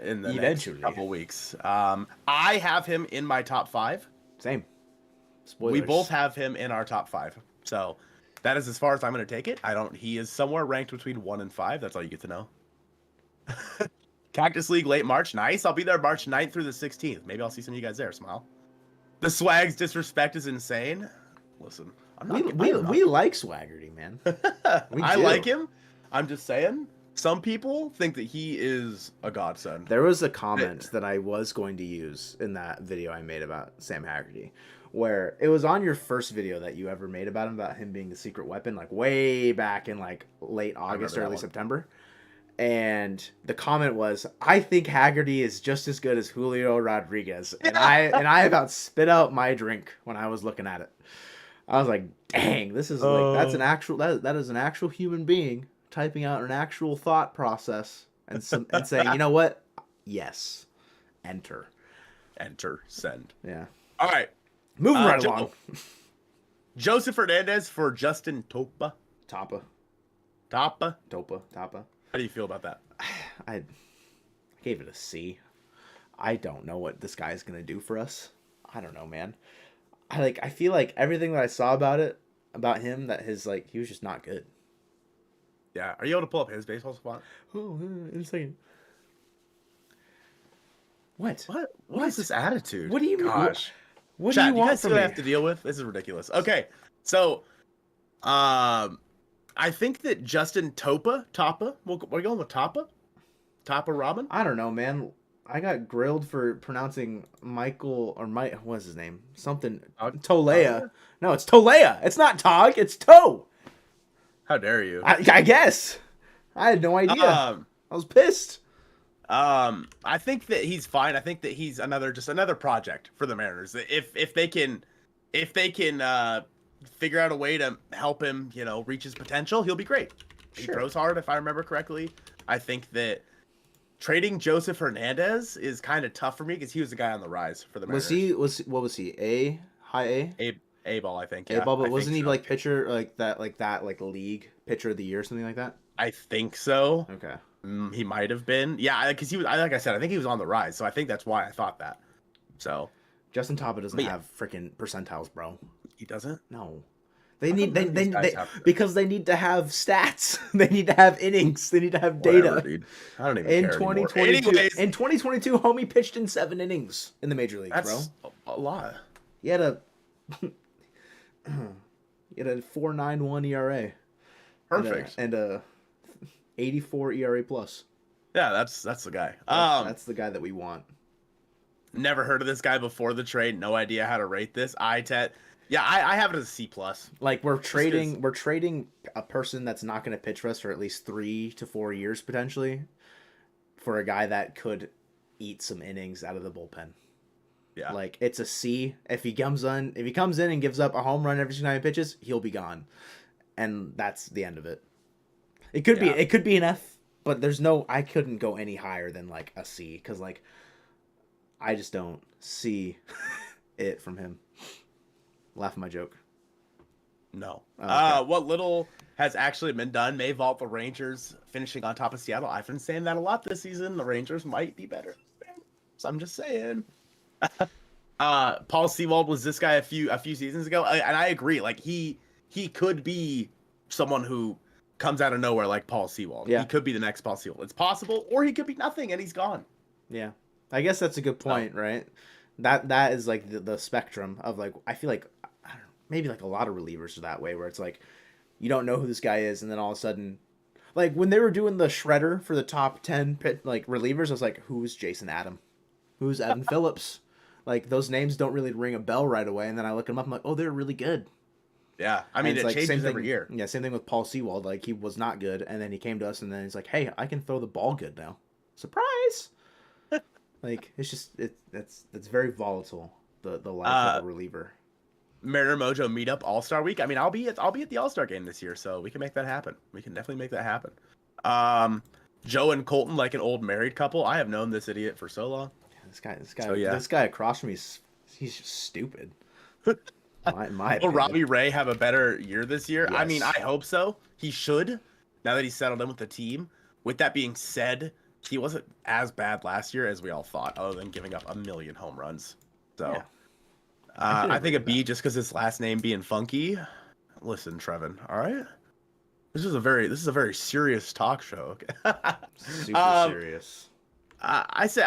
In the next couple weeks. I have him in my top 5. Same. Spoilers. We both have him in our top 5. So that is as far as I'm going to take it. He is somewhere ranked between 1 and 5. That's all you get to know. Cactus League late March. Nice. I'll be there March 9th through the 16th. Maybe I'll see some of you guys there. Smile. The Swag's disrespect is insane. Listen, we like Swaggerty, man. I like him. I'm just saying, some people think that he is a godsend. There was a comment that I was going to use in that video I made about Sam Haggerty, where it was on your first video that you ever made about him being the secret weapon, like way back in like late August, early September. And the comment was, "I think Haggerty is just as good as Julio Rodriguez," and I about spit out my drink when I was looking at it. I was like, "Dang, this is like that's an actual that is an actual human being typing out an actual thought process and saying, you know what? Yes, enter, send." Yeah. All right, moving right along. Joseph Hernandez for Justin Topa. Topa. How do you feel about that? I gave it a C. I don't know what this guy's gonna do for us. I don't know, man. I feel like everything that I saw about him, that he was just not good. Yeah. Are you able to pull up his baseball spot? Oh, in a second. What is this attitude? What do you mean? Gosh. What do you want from me? I have to deal with? This is ridiculous. Okay. So, I think that Justin Topa, we're going with Topa Robin? I don't know, man. I got grilled for pronouncing Michael or Mike. What's his name? Something Tolea. No, it's Tolea. It's not Tog. It's Toe. How dare you? I guess. I had no idea. I was pissed. I think that he's fine. I think that he's another project for the Mariners. If they can figure out a way to help him, reach his potential, he'll be great. He throws hard, if I remember correctly. I think that trading Joseph Hernandez is kind of tough for me because he was the guy on the rise for the Mariners. What was he? High A? A ball, I think. A ball, but wasn't he pitcher like that league pitcher of the year or something like that? I think so. Okay. He might have been. Yeah, because he was. Like I said, I think he was on the rise, so I think that's why I thought that. So Justin Topa doesn't have freaking percentiles, bro. He doesn't. No. They because they need to have stats. They need to have innings. They need to have data. Whatever, dude. I don't even care 2022, anymore. In 2022, homie pitched in 7 innings in the major leagues, that's bro. A lot. He had a 4.91 ERA. Perfect. And a 84 ERA plus. Yeah, that's the guy. That's the guy that we want. Never heard of this guy before the trade. No idea how to rate this. Yeah, I have it as a C+. Like we're trading a person that's not going to pitch for us for at least 3 to 4 years potentially for a guy that could eat some innings out of the bullpen. Yeah. Like it's a C. If he comes in and gives up a home run every time he pitches, he'll be gone. And that's the end of it. It could be an F, but I couldn't go any higher than like a C cuz like I just don't see it from him. Laugh at my joke. No. Okay. What little has actually been done may vault the Rangers finishing on top of Seattle. I've been saying that a lot this season. The Rangers might be better. So I'm just saying. Paul Sewald was this guy a few seasons ago, and I agree. Like he could be someone who comes out of nowhere like Paul Sewald. Yeah. He could be the next Paul Sewald. It's possible, or he could be nothing and he's gone. Yeah. I guess that's a good point, right? That is like the spectrum of like I feel like I don't know, maybe like a lot of relievers are that way where it's like you don't know who this guy is and then all of a sudden like when they were doing the shredder for the top 10 like relievers, I was like, who's Jason Adam? Who's Evan Phillips? Like those names don't really ring a bell right away, and then I look them up. I'm like, oh, they're really good. Yeah, I mean it like, changes every year. Yeah, same thing with Paul Sewald. Like he was not good, and then he came to us, and then he's like, hey, I can throw the ball good now. Surprise! Like it's just it's very volatile. The life of a reliever. Mariner Mojo meetup All-Star Week. I mean, I'll be at the All-Star game this year, so we can make that happen. We can definitely make that happen. Joe and Colton like an old married couple. I have known this idiot for so long. This guy across from me, he's just stupid. Will Robbie Ray have a better year this year? Yes. I mean, I hope so. He should, now that he's settled in with the team. With that being said, he wasn't as bad last year as we all thought, other than giving up 1 million home runs. So, yeah. I think a B just because his last name being funky. Listen, Trevin, all right? This is a very serious talk show. Okay? Super serious. I say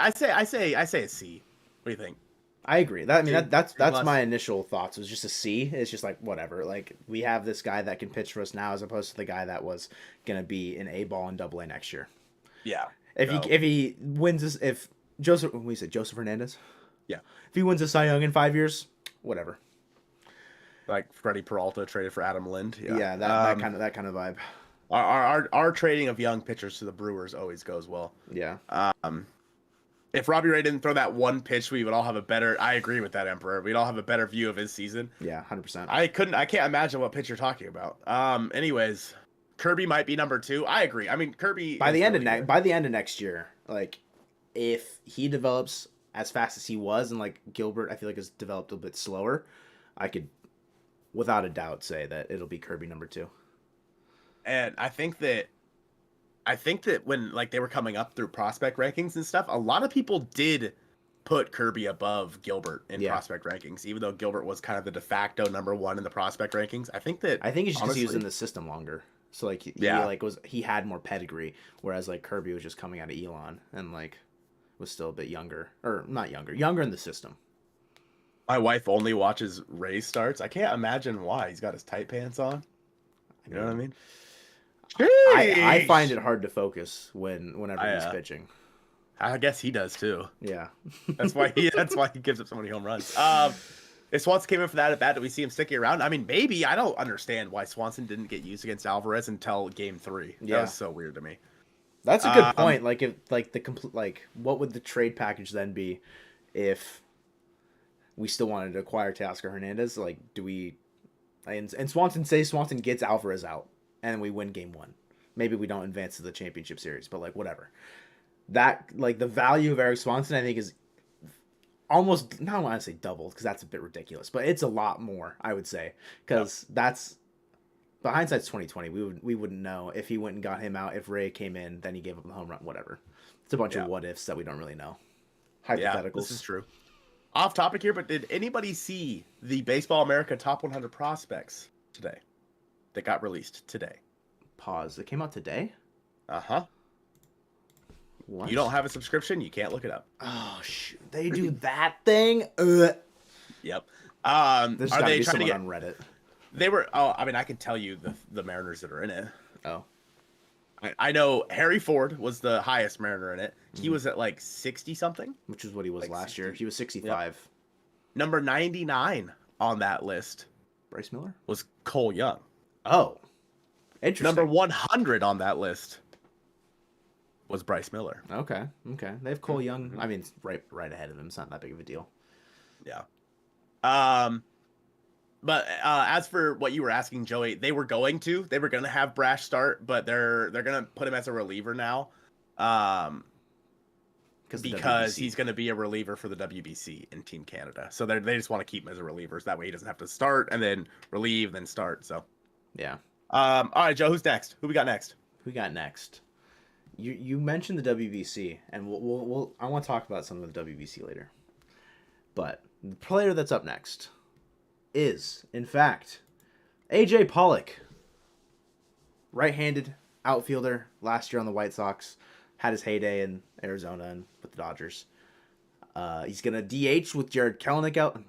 a C. What do you think? I agree. That's my initial thoughts. It was just a C. It's just like whatever. Like we have this guy that can pitch for us now, as opposed to the guy that was gonna be an A ball and AA next year. Yeah. If he wins this, if Joseph Hernandez. Yeah. If he wins a Cy Young in 5 years, whatever. Like Freddie Peralta traded for Adam Lind. Yeah. That kind of vibe. Our trading of young pitchers to the Brewers always goes well. Yeah. If Robbie Ray didn't throw that one pitch, we would all have a better. I agree with that, Emperor. We'd all have a better view of his season. Yeah, 100%. I can't imagine what pitch you're talking about. Anyways, Kirby might be number 2. I agree. I mean, Kirby by the end of next year, like if he develops as fast as he was, and like Gilbert, I feel like has developed a bit slower, I could, without a doubt, say that it'll be Kirby number 2. And I think that when like they were coming up through prospect rankings and stuff, a lot of people did put Kirby above Gilbert in prospect rankings, even though Gilbert was kind of the de facto number 1 in the prospect rankings. I think it's just because he was in the system longer. So like he had more pedigree, whereas like Kirby was just coming out of Elon and like was still a bit younger, or not younger in the system. My wife only watches Ray starts. I can't imagine why. He's got his tight pants on. You know what I mean? I find it hard to focus whenever he's pitching. I guess he does too. Yeah, that's why he gives up so many home runs. If Swanson came in for that at bat, do we see him sticking around? I mean, maybe. I don't understand why Swanson didn't get used against Alvarez until Game 3. That was so weird to me. That's a good point. Like if what would the trade package then be if we still wanted to acquire Teoscar Hernandez? Like, do we? And Swanson gets Alvarez out. And we win Game 1. Maybe we don't advance to the championship series, but like whatever. That like the value of Eric Swanson, I think, is almost, not want to say doubled because that's a bit ridiculous, but it's a lot more, I would say, because that's, but hindsight's 2020. We wouldn't know if he went and got him out. If Ray came in, then he gave up the home run. Whatever. It's a bunch of what ifs that we don't really know. Hypotheticals. Yeah, this is true. Off topic here, but did anybody see the Baseball America Top 100 prospects today? That got released today. Pause. It came out today? Uh-huh. What? You don't have a subscription, you can't look it up. Oh, shoot. They do that thing? Yep. There's are they trying to get on Reddit? They were, I mean, I can tell you the Mariners that are in it. Oh. I know Harry Ford was the highest Mariner in it. He was at like 60-something. Which is what he was last year. He was 65. Yep. Number 99, on that list Bryce Miller was Cole Young. Oh, interesting. Number 100 on that list was Bryce Miller. Okay. They have Cole Young. I mean, it's right ahead of him. It's not that big of a deal. Yeah. But as for what you were asking, Joey, they were going to have Brash start, but they're gonna put him as a reliever now, because he's gonna be a reliever for the WBC in Team Canada. So they just want to keep him as a reliever, so that way he doesn't have to start and then relieve, then start. So yeah. All right, Joe, who's next? Who we got next? You mentioned the WBC, and we'll I want to talk about some of the WBC later. But the player that's up next is, in fact, AJ Pollock. Right-handed outfielder, last year on the White Sox, had his heyday in Arizona and with the Dodgers. He's going to DH with Jared Kelenic out.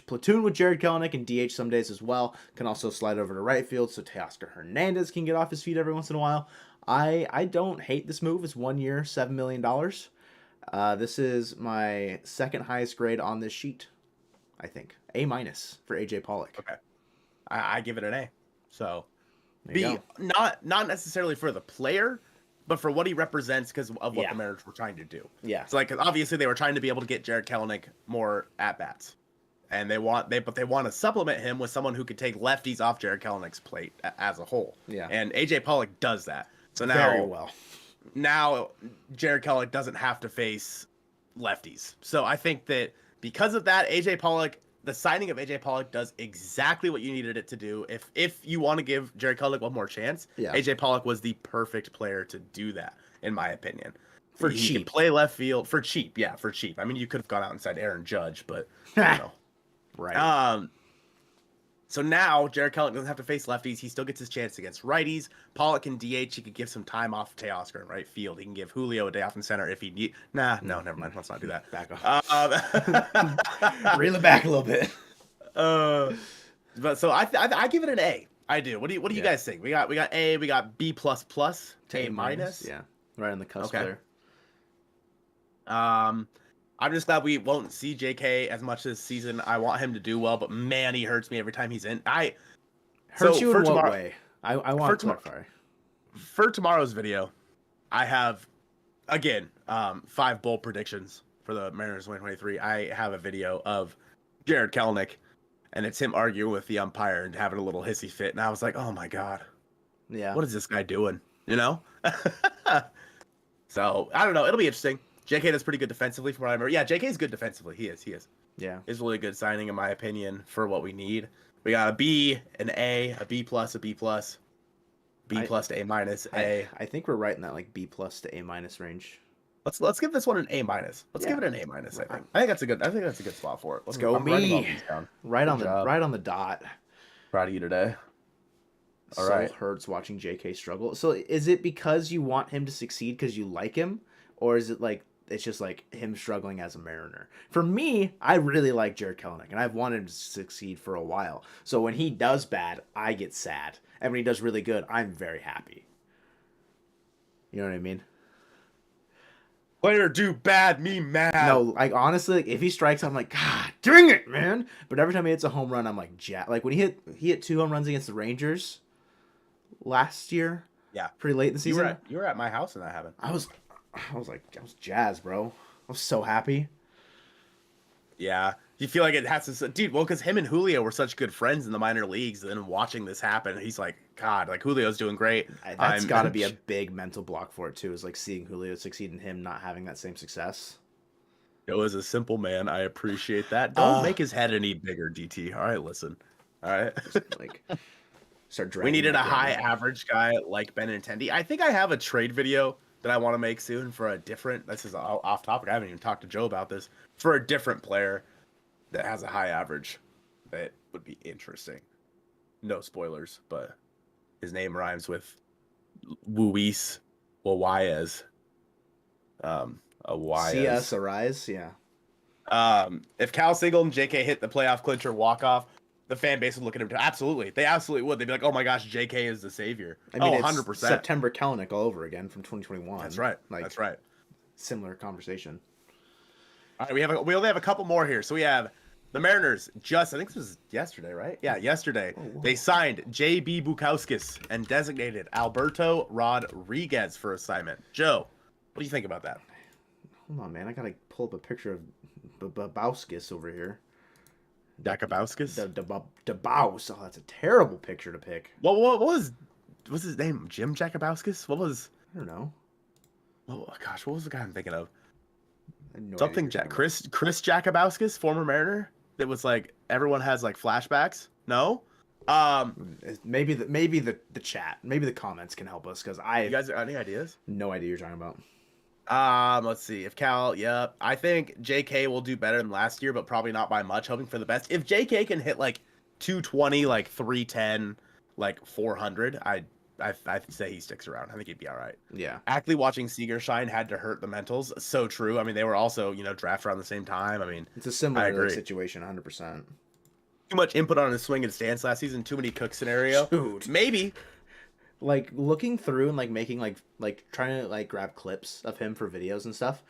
Platoon with Jared Kelenic and DH some days as well. Can also slide over to right field so Teoscar Hernandez can get off his feet every once in a while. I don't hate this move. It's 1 year, $7 million. This is my second highest grade on this sheet, I think. A- for AJ Pollock. Okay. I give it an A. So not necessarily for the player, but for what he represents because of what the Mariners were trying to do. Yeah. So obviously they were trying to be able to get Jared Kelenic more at bats, and they want to supplement him with someone who could take lefties off Jared Kelenic's plate as a whole. Yeah. And AJ Pollock does that. So now Jared Kelenic doesn't have to face lefties. So I think that because of that, the signing of AJ Pollock does exactly what you needed it to do. If you want to give Jared Kelenic one more chance, AJ Pollock was the perfect player to do that, in my opinion. He could play left field for cheap. Yeah, for cheap. I mean, you could have gone out and signed Aaron Judge, but right. So now Jared Kelenic doesn't have to face lefties. He still gets his chance against righties. Pollock can DH. He could give some time off Teoscar in right field. He can give Julio a day off in center if he need. No, never mind. Let's not do that. Back off. Reel it back a little bit. But so I give it an A. I do. What do you guys think? We got A. We got B++, A-. Yeah, right on the cusp there. I'm just glad we won't see JK as much this season. I want him to do well, but man, he hurts me every time he's in. Hurts you in what way? I want to clarify. For tomorrow's video, I have, again, 5 bold predictions for the Mariners 2023. I have a video of Jared Kelenic, and it's him arguing with the umpire and having a little hissy fit. And I was like, oh my God. Yeah. What is this guy doing? You know? So, I don't know. It'll be interesting. JK does pretty good defensively from what I remember. Yeah, JK is good defensively. He is. Yeah. It's really good signing, in my opinion, for what we need. We got a B, an A, a B+, a B+, B+ to A-, A. I think we're right in that B+ to A- range. Let's give this one an A-. Let's give it an A-. I think that's a good spot for it. Let's go me. Right on the dot. Proud of you today. All right. Hurts watching JK struggle. So is it because you want him to succeed because you like him, or is it it's just him struggling as a Mariner? For me, I really like Jared Kelenic, and I've wanted him to succeed for a while. So when he does bad, I get sad. And when he does really good, I'm very happy. You know what I mean? Player do bad, me mad. No, honestly, if he strikes, I'm like, God dang it, man. But every time he hits a home run, I'm like, when he hit 2 home runs against the Rangers last year. Yeah. Pretty late in the season. You were at my house when that happened. I was jazzed, bro. I was so happy. Yeah. You feel like it has to, dude, well, because him and Julio were such good friends in the minor leagues, and then watching this happen, he's like, God, Julio's doing great. That's got to be a big mental block for it, too, is seeing Julio succeed and him not having that same success. It was a simple man. I appreciate that. Don't make his head any bigger, DT. All right, listen. All right. Start dragging. We needed a high average guy like Benintendi. I think I have a trade video that I want to make soon for a different, this is off topic, I haven't even talked to Joe about this, for a different player that has a high average that would be interesting. No spoilers, but his name rhymes with Luis Wawayez. CS Arise, yeah. If Cal Single and JK hit the playoff clincher walk-off, the fan base would look at him. Absolutely. They absolutely would. They'd be like, oh my gosh, JK is the savior. I mean, 100%. September Kelenic all over again from 2021. That's right. That's right. Similar conversation. All right, we only have a couple more here. So we have the Mariners I think this was yesterday, right? Yeah, yesterday. They signed J.B. Bukauskas and designated Alberto Rodriguez for assignment. Joe, what do you think about that? Hold on, man. I gotta pull up a picture of Babauskis over here. Jakabauskas? Dabaus. Oh, that's a terrible picture to pick. What was his name? Jim Jakabauskas? What was... I don't know. Oh, gosh, what was the guy I'm thinking of? No Something Chris Jakabauskas, former Mariner? That was like, everyone has like flashbacks? No? Maybe the chat, maybe the comments can help us, because you guys have any ideas? No idea what you're talking about. Let's see. If Cal, yep. I think JK will do better than last year, but probably not by much, hoping for the best. If JK can hit like 220, like 310, like 400, I'd say he sticks around. I think he'd be all right. Yeah. Actually watching Seager shine had to hurt the mentals. So true. I mean, they were also, drafted around the same time. I mean, it's a similar situation, 100%. Too much input on his swing and stance last season. Too many Cook scenario. Dude. Maybe. Like looking through and like making like trying to like grab clips of him for videos and stuff,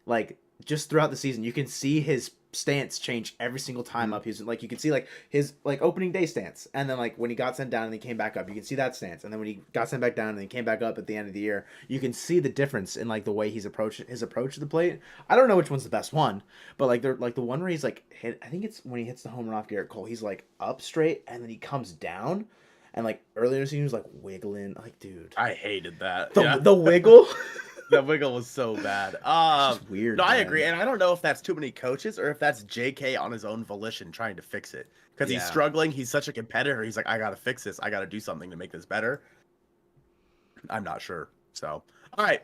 like just throughout the season you can see his stance change every single time up. He's like, you can see like his like opening day stance, and then like when he got sent down and he came back up, you can see that stance, and then when he got sent back down and he came back up at the end of the year, you can see the difference in like the way his approach to the plate. I don't know which one's the best one, but like they're like the one where he's like hit, I think it's when he hits the home run off Garrett Cole, he's like up straight and then he comes down. And like earlier in the season, he was like wiggling. Like, dude, I hated that. The wiggle. The wiggle was so bad. It's just weird. No, man. I agree, and I don't know if that's too many coaches or if that's JK on his own volition trying to fix it because he's struggling. He's such a competitor. He's like, I gotta fix this. I gotta do something to make this better. I'm not sure. So, all right,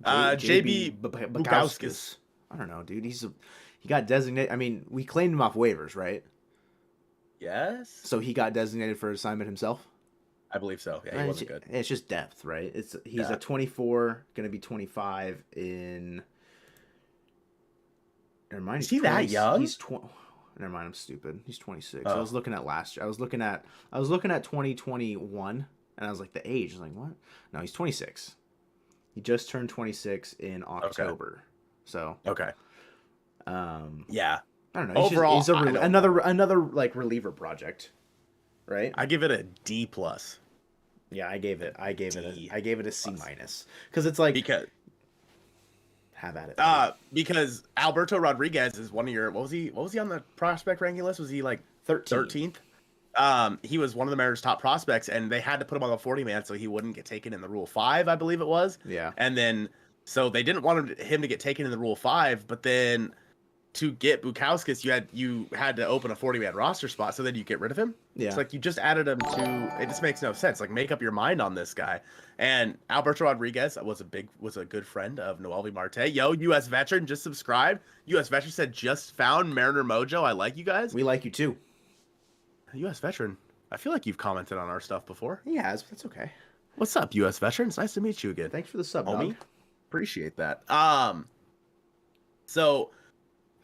JB Bukauskas. I don't know, dude. He got designated. I mean, we claimed him off waivers, right? Yes. So he got designated for assignment himself? I believe so. Yeah, he wasn't good. It's just depth, right? He's a 24, going to be 25 in... Never mind. Is he that young? He's Never mind, I'm stupid. He's 26. Oh. I was looking at last year. I was looking at 2021, and I was like, the age. I was like, what? No, he's 26. He just turned 26 in October. Okay. So... Okay. Yeah. I don't know. Overall, he's another like reliever project, right? I give it a D+. Yeah, I gave it a C- because it's like have at it. Because Alberto Rodriguez is one of your what was he on the prospect ranking list? Was he like 13th? He was one of the Mariners' top prospects, and they had to put him on the 40-man so he wouldn't get taken in the Rule 5, I believe it was. Yeah. And then so they didn't want him to get taken in the Rule 5, but then to get Bukauskas, you had to open a 40-man roster spot, so then you get rid of him. Yeah. It's like you just added him to. It just makes no sense. Like, make up your mind on this guy. And Alberto Rodriguez was a good friend of Noelvi Marte. Yo, U.S. veteran, just subscribed. U.S. veteran said just found Mariner Mojo. I like you guys. We like you too. U.S. veteran. I feel like you've commented on our stuff before. He has. That's okay. What's up, U.S. veteran? It's nice to meet you again. Thanks for the sub, homie. Dog. Appreciate that. So.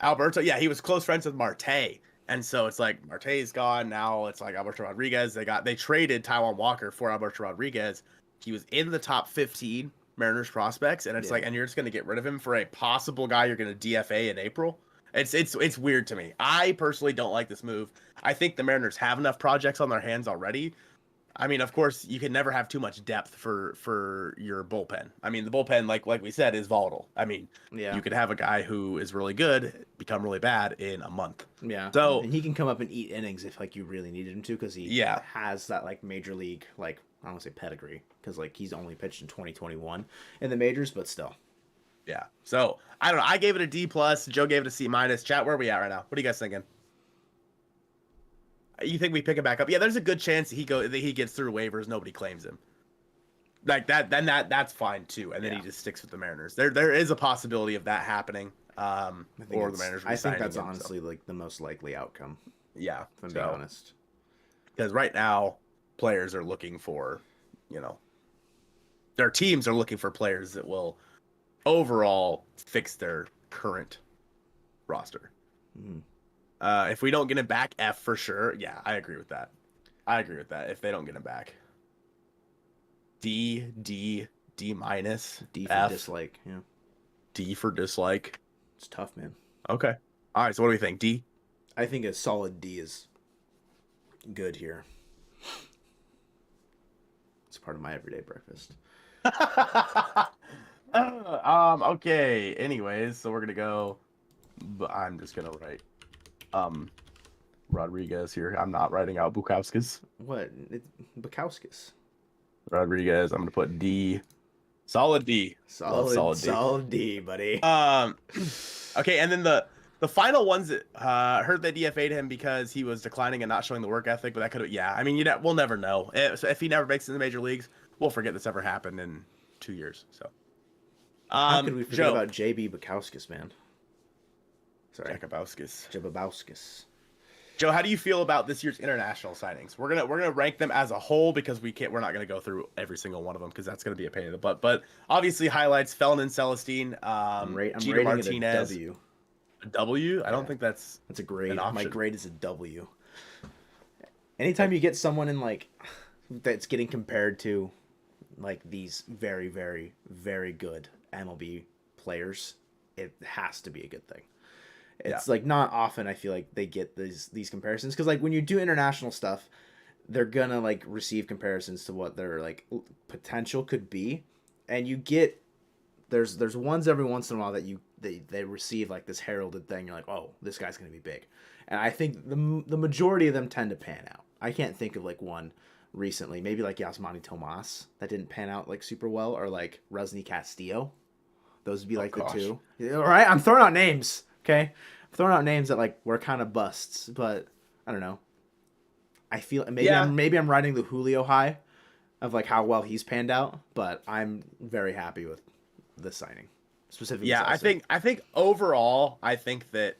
Alberto, yeah, he was close friends with Marte, and so it's like Marte's gone now. It's like Alberto Rodriguez. They traded Taijuan Walker for Alberto Rodriguez. He was in the top 15 Mariners prospects, and it's like, and you're just gonna get rid of him for a possible guy you're gonna DFA in April. It's weird to me. I personally don't like this move. I think the Mariners have enough projects on their hands already. I mean, of course, you can never have too much depth for your bullpen. I mean, the bullpen, like we said, is volatile. I mean, you could have a guy who is really good become really bad in a month. Yeah. So and he can come up and eat innings if like you really needed him to, because he has that like major league, like I don't want to say pedigree, because like he's only pitched in 2021 in the majors, but still. Yeah. So I don't know. I gave it a D+. Joe gave it a C-. Chat, where are we at right now? What are you guys thinking? You think we pick him back up? Yeah, there's a good chance he gets through waivers. Nobody claims him. Like that, then that's fine too. And then he just sticks with the Mariners. There is a possibility of that happening. Or the Mariners. I think that's honestly like the most likely outcome. Yeah, if I'm being honest. Because right now, players are looking for, their teams are looking for players that will overall fix their current roster. Mm-hmm. If we don't get him back, F for sure. Yeah, I agree with that. If they don't get him back. D minus. D for F. dislike. Yeah. D for dislike. It's tough, man. Okay. All right. So what do we think? D? I think a solid D is good here. It's part of my everyday breakfast. Okay. Anyways, so we're gonna go. I'm just gonna write Rodriguez here. I'm not writing out Bukowskis. What? Bukowskis. Rodriguez. I'm gonna put D. Solid D. Solid D, buddy. Okay, and then the final ones that heard they DFA'd him because he was declining and not showing the work ethic, but that could have, yeah. I mean, we'll never know. If he never makes it in the major leagues, we'll forget this ever happened in 2 years. So, how could we forget about JB Bukowskis, man? Sorry, Jababowskis. Joe, how do you feel about this year's international signings? We're gonna rank them as a whole because we're not gonna go through every single one of them because that's gonna be a pain in the butt. But obviously, highlights: Felon and Celestine, I'm rating Martinez. it a W. A W? I don't think that's a grade. My grade is a W. Anytime you get someone in like that's getting compared to like these very, very, very good MLB players, it has to be a good thing. It's like not often I feel like they get these comparisons because like when you do international stuff, they're gonna like receive comparisons to what their like potential could be, and you get there's ones every once in a while that they receive like this heralded thing. You're like, oh, this guy's gonna be big, and I think the majority of them tend to pan out. I can't think of like one recently, maybe like Yasmani Tomas that didn't pan out like super well, or like Rusney Castillo. Those would be like the two. All right, I'm throwing out names. Okay, I'm throwing out names that like were kind of busts, but I don't know. I feel maybe I'm riding the Julio high of like how well he's panned out, but I'm very happy with this signing specifically. Yeah, I think overall, I think that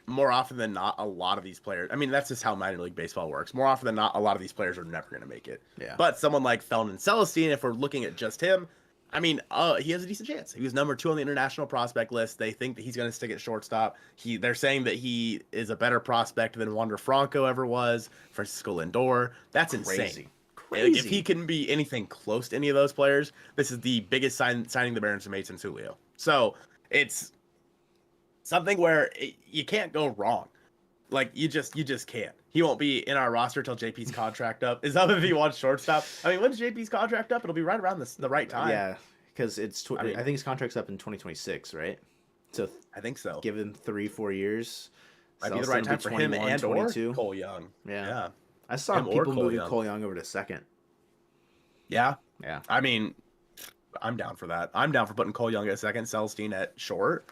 more often than not, a lot of these players. I mean, that's just how minor league baseball works. More often than not, a lot of these players are never going to make it. Yeah. But someone like Felon and Celestine, if we're looking at just him, I mean, he has a decent chance. He was number 2 on the international prospect list. They think that he's going to stick at shortstop. They're saying that he is a better prospect than Wander Franco ever was, Francisco Lindor. That's insane. Crazy. If he can be anything close to any of those players, this is the biggest signing the Mariners have made since Julio. So it's something where you can't go wrong. Like you just can't. He won't be in our roster till JP's contract up. Is that if he wants shortstop? I mean, when's JP's contract up? It'll be right around the right time. Yeah, because it's. I think his contract's up in 2026, right? So I think so. Give him 3-4 years. Might be the right time for him and 22. Or Cole Young. Yeah. I saw people moving Cole Young over to second. Yeah. Yeah. I mean, I'm down for that. I'm down for putting Cole Young at second, Celestine at short.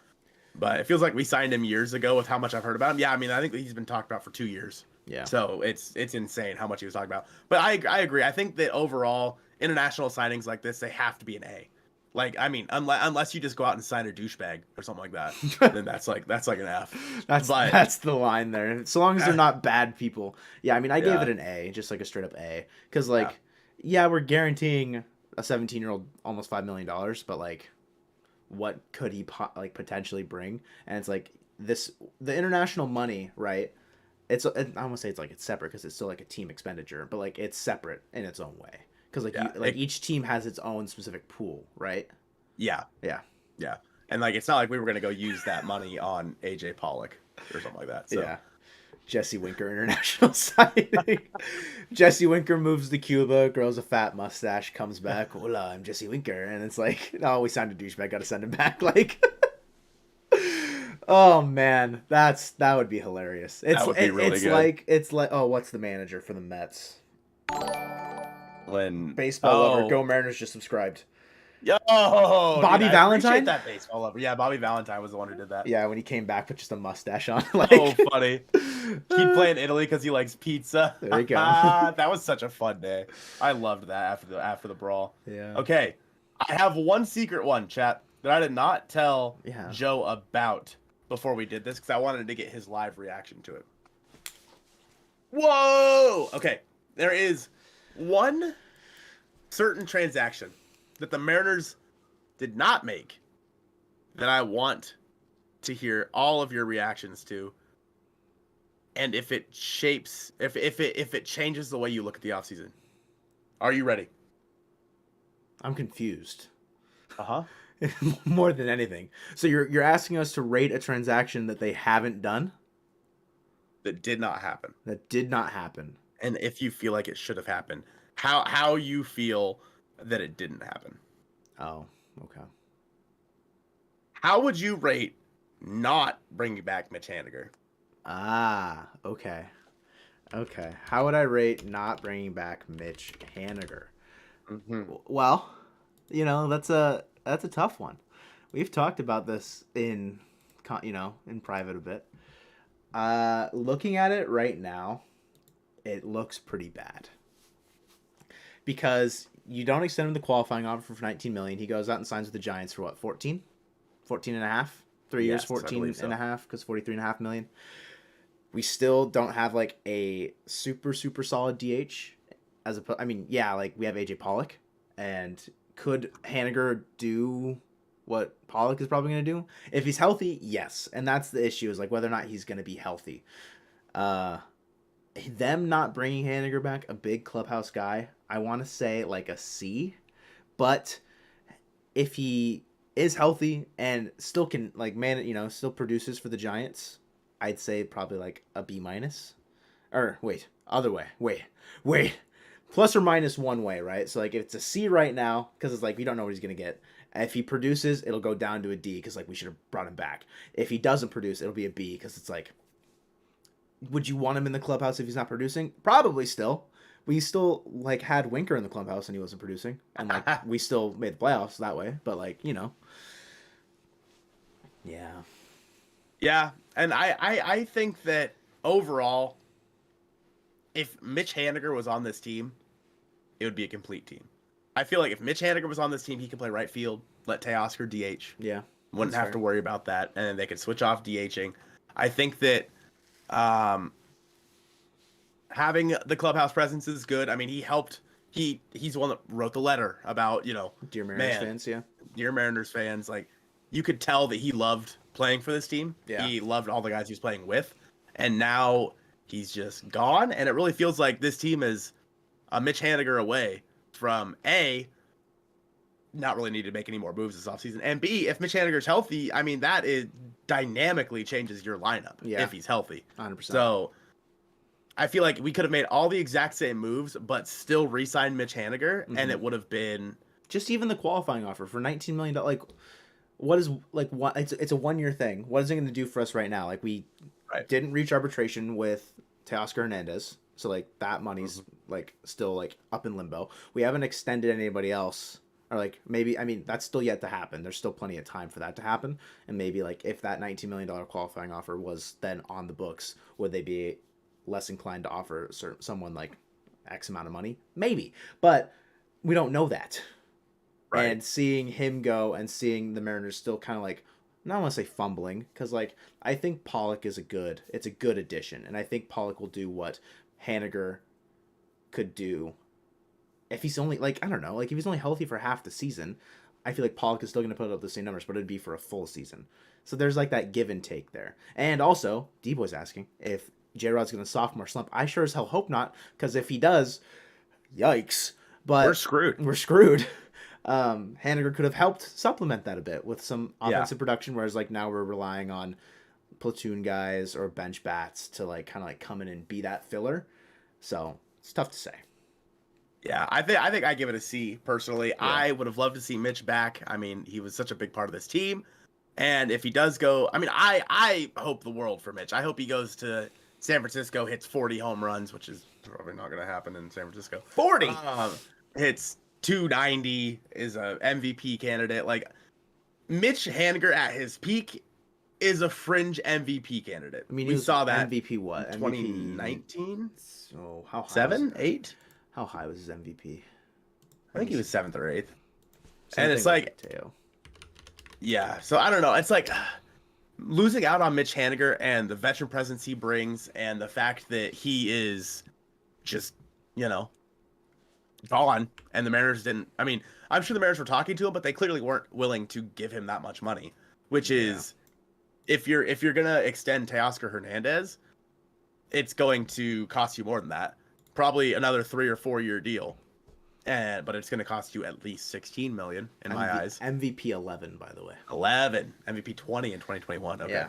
But it feels like we signed him years ago with how much I've heard about him. Yeah, I mean, I think that he's been talked about for 2 years. Yeah. So it's insane how much he was talking about. But I agree. I think that overall, international signings like this, they have to be an A. Like, I mean, unless you just go out and sign a douchebag or something like that, then that's like an F. That's the line there. So long as they're not bad people. Yeah, I mean, I gave it an A, just like a straight up A, because like, we're guaranteeing a 17-year-old almost $5 million, but like, what could he potentially bring? And it's like the international money, right? I won't say it's separate because it's still like a team expenditure, but like it's separate in its own way. Because each team has its own specific pool, right? Yeah. And like it's not like we were gonna go use that money on AJ Pollock or something like that. So. Yeah. Jesse Winker international signing. Jesse Winker moves to Cuba, grows a fat mustache, comes back. Hola, I'm Jesse Winker, and it's like, oh, we signed a douchebag, got to send him back. Like, oh man, that would be hilarious. That would be really good. It's like, oh, what's the manager for the Mets? When baseball lover, Go Mariners just subscribed. Yo, Bobby Valentine. I appreciate that baseball lover. Yeah, Bobby Valentine was the one who did that. Yeah, when he came back with just a mustache on. Like... Oh, funny. He'd play in Italy because he likes pizza. There you go. That was such a fun day. I loved that after the brawl. Yeah. Okay, I have one secret one, chat, that I did not tell Joe about before we did this because I wanted to get his live reaction to it. Whoa! Okay, there is one certain transaction that the Mariners did not make that I want to hear all of your reactions to, and if it shapes, if it changes the way you look at the offseason. Are you ready? I'm confused. Uh-huh. More than anything. So you're asking us to rate a transaction that they haven't done? that did not happen. That did not happen. And if you feel like it should have happened, how you feel that it didn't happen. Oh, okay. How would you rate not bringing back Mitch Haniger? Ah, okay. Okay. How would I rate not bringing back Mitch Haniger? Mm-hmm. Well, that's a tough one. We've talked about this in private a bit. Looking at it right now, it looks pretty bad. Because you don't extend him the qualifying offer for $19 million. He goes out and signs with the Giants for what, 14? 14 and a half? 3 years, 14 and a half, because $43.5 million. We still don't have like a super, super solid DH. We have AJ Pollock. And could Haniger do what Pollock is probably going to do? If he's healthy, yes. And that's the issue, is like whether or not he's going to be healthy. Them not bringing Haniger back, a big clubhouse guy, I want to say like a C. But if he is healthy and still can still produces for the Giants, I'd say probably like a B minus. Or wait, other way. Wait. Plus or minus one way, right? So like if it's a C right now, because it's like we don't know what he's gonna get. If he produces, it'll go down to a D, because like we should have brought him back. If he doesn't produce, it'll be a B, because it's like, would you want him in the clubhouse if he's not producing? Probably still. We still like had Winker in the clubhouse and he wasn't producing, and like we still made the playoffs that way. But like yeah, and I think that overall, if Mitch Haniger was on this team, it would be a complete team. I feel like if Mitch Haniger was on this team, he could play right field, let Teoscar DH. Yeah. Wouldn't have to worry about that, and then they could switch off DHing. I think that having the clubhouse presence is good. I mean, he helped. He's the one that wrote the letter about, Dear Mariners fans, yeah. Dear Mariners fans, like, you could tell that he loved playing for this team. Yeah. He loved all the guys he was playing with, and now he's just gone, and it really feels like this team is a Mitch Haniger away from A, not really need to make any more moves this offseason, and B, if Mitch Haniger's healthy, I mean, that is dynamically changes your lineup if he's healthy. 100%. So I feel like we could have made all the exact same moves, but still re-signed Mitch Haniger, and it would have been just even the qualifying offer for $19 million. Like, what is like what? It's a 1 year thing. What is it going to do for us right now? Like, we didn't reach arbitration with Teoscar Hernandez, so like that money's like still like up in limbo. We haven't extended anybody else, or like maybe, I mean, that's still yet to happen. There's still plenty of time for that to happen, and maybe like if that $19 million qualifying offer was then on the books, would they be less inclined to offer someone like X amount of money? Maybe, but we don't know that. Right. And seeing him go and seeing the Mariners still kind of like, I don't want to say fumbling, because like I think Pollock is a good addition, and I think Pollock will do what Haniger could do if he's only like, I don't know, like if he's only healthy for half the season. I feel like Pollock is still going to put up the same numbers, but it'd be for a full season. So there's like that give and take there. And also, D-Boy's asking if J-Rod's going to sophomore slump. I sure as hell hope not, because if he does, yikes. But We're screwed. Haniger could have helped supplement that a bit with some offensive production, whereas like now we're relying on platoon guys or bench bats to like kind of like come in and be that filler. So it's tough to say. Yeah, I think I give it a C personally. Yeah. I would have loved to see Mitch back. I mean, he was such a big part of this team, and if he does go, I mean, I hope the world for Mitch. I hope he goes to San Francisco, hits 40 home runs, which is probably not going to happen in San Francisco. 40 hits 290, is a MVP candidate. Like, Mitch Haniger at his peak is a fringe MVP candidate. I mean, we saw that MVP what? 2019. So how high? 7, 8. How high was his MVP? I think he was 7th or 8th. And it's like, Teo. Yeah. So I don't know. It's like losing out on Mitch Haniger and the veteran presence he brings, and the fact that he is just, gone, and the Mariners didn't. I mean, I'm sure the Mariners were talking to him, but they clearly weren't willing to give him that much money. Which is, if you're gonna extend Teoscar Hernandez, it's going to cost you more than that. Probably another 3 or 4 year deal, but it's going to cost you at least $16 million in my eyes. MVP 11, by the way. 11, MVP 20 in 2021. Okay.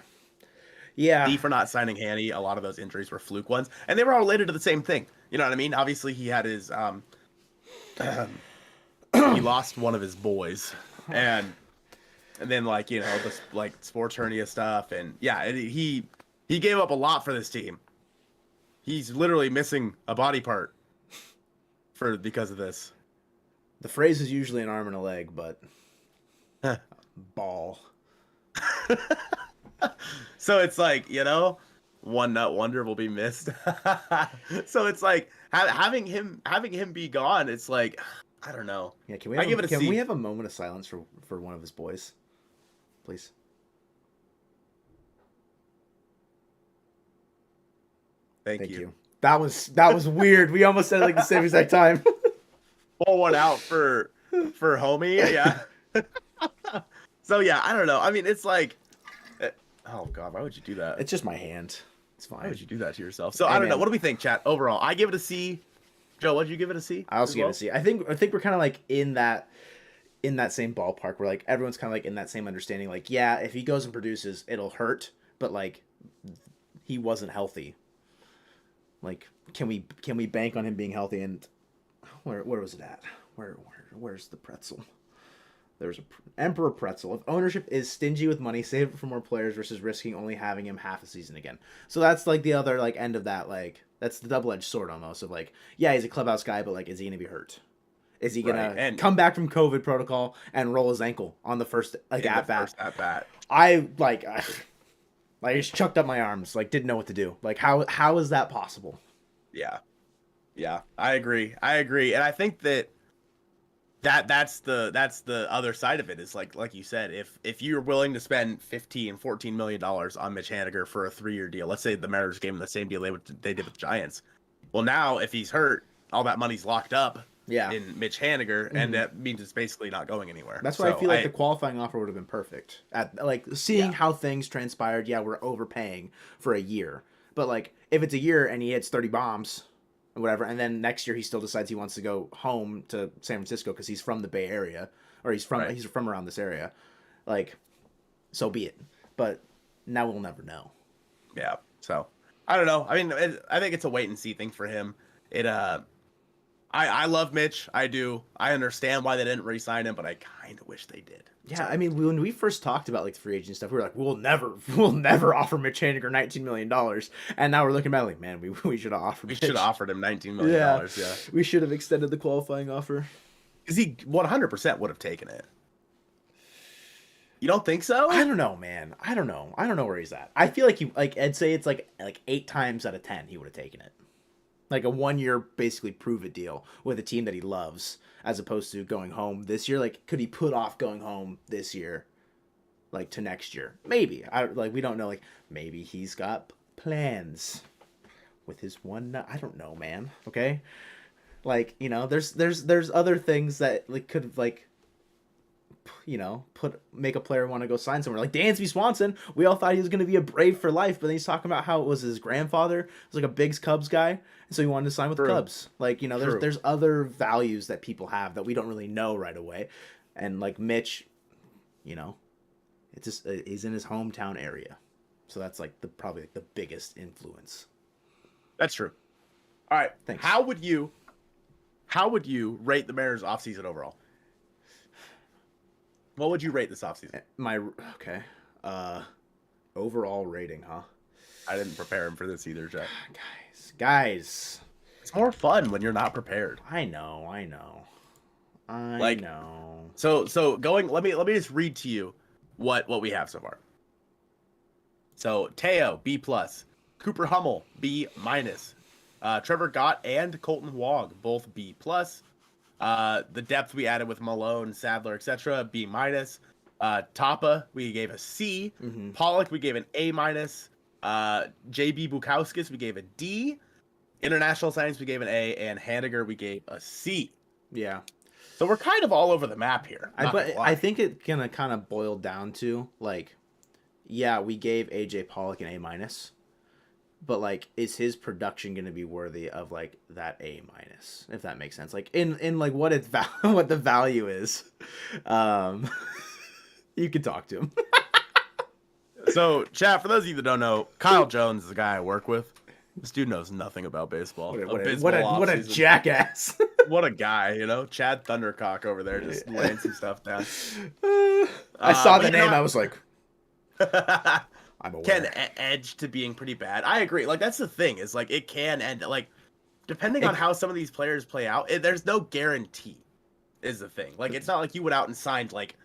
Yeah. D for not signing Hanny. A lot of those injuries were fluke ones, and they were all related to the same thing. You know what I mean? Obviously, he had his he lost one of his boys, and then like this like sports hernia stuff, and yeah, he gave up a lot for this team. He's literally missing a body part because of this. The phrase is usually an arm and a leg, but ball. So it's like, one nut wonder will be missed. So it's like having him be gone. It's like, I don't know. Yeah, can we have a moment of silence for one of his boys, please? Thank you. That was weird. We almost said it like the same exact time. Pull one out for homie. Yeah. So yeah, I don't know. I mean, it's like, oh god, why would you do that? It's just my hand. It's fine. Why would you do that to yourself? So I don't know. What do we think, chat? Overall, I give it a C. Joe, what'd you give it a C? I also give it a C. I think we're kind of like in that same ballpark where like everyone's kind of like in that same understanding. Like, yeah, if he goes and produces, it'll hurt, but like he wasn't healthy. Like, can we bank on him being healthy? And where was it at? Where's the pretzel? There's a Emperor Pretzel. If ownership is stingy with money, save it for more players versus risking only having him half a season again. So that's like the other like end of that. Like that's the double-edged sword almost of like, yeah, he's a clubhouse guy, but like, is he gonna be hurt? Is he gonna come back from COVID protocol and roll his ankle on the first at bat? I just chucked up my arms, like didn't know what to do. Like how is that possible? Yeah, I agree, and I think that's the other side of it is like you said, if you're willing to spend $14 million on Mitch Haniger for a 3-year deal, let's say the Mariners gave him the same deal they did with the Giants. Well, now if he's hurt, all that money's locked up in Mitch Haniger, and that means it's basically not going anywhere. That's why I feel like the qualifying offer would have been perfect. At like seeing how things transpired, yeah, we're overpaying for a year. But like if it's a year and he hits 30 bombs or whatever, and then next year he still decides he wants to go home to San Francisco because he's from the Bay Area or he's from around this area, like, so be it. But now we'll never know. Yeah. So I don't know. I mean, I think it's a wait and see thing for him. I love Mitch. I do. I understand why they didn't re-sign him, but I kind of wish they did. Yeah, I mean, when we first talked about like the free agent stuff, we were like, we'll never offer Mitch Haniger $19 million. And now we're looking back like, man, we should have offered. We should have offered him $19 million. Yeah, we should have extended the qualifying offer. Because he 100% would have taken it. You don't think so? I don't know, man. I don't know where he's at. I feel like I'd say it's like 8 times out of 10 he would have taken it. Like a 1-year basically prove it deal with a team that he loves, as opposed to going home this year. Like, could he put off going home this year, like to next year? Maybe. We don't know. Like, maybe he's got plans with his one. I don't know, man. Okay, like there's other things that like could like. Make a player want to go sign somewhere. Like Dansby Swanson, we all thought he was going to be a Brave for life, but then he's talking about how it was his grandfather was like a Bigs Cubs guy, and so he wanted to sign with the Cubs. Like, there's other values that people have that we don't really know right away, and like Mitch, it's just he's in his hometown area, so that's like probably the biggest influence. That's true. All right, thanks. How would you rate the Mariners offseason overall? What would you rate this offseason? Overall rating, huh? I didn't prepare him for this either, Jack. Guys. It's more fun when you're not prepared. I know. So going, let me just read to you what we have so far. So Teo, B+, Cooper Hummel, B-, Trevor Gott and Colton Wong, both B+. The depth we added with Malone, Sadler, etc., B-. Tapa, we gave a C. Mm-hmm. Pollock, we gave an A-. JB Bukowskis, we gave a D. International Science, we gave an A. And Haniger, we gave a C. Yeah. So we're kind of all over the map here. But I think it's going to kind of boil down to, like, yeah, we gave AJ Pollock an A-. But, like, is his production going to be worthy of, like, that A-, if that makes sense? Like, in like, what what the value is. You can talk to him. So, chat, for those of you that don't know, Kyle Jones is the guy I work with. This dude knows nothing about baseball. What a jackass. What a guy, you know? Chad Thundercock over there just laying some stuff down. I saw the name. I was like, I'm aware. Can edge to being pretty bad. I agree. Like, that's the thing, is like it can end, like, depending on how some of these players play out, there's no guarantee, is the thing. Like, it's not like you went out and signed like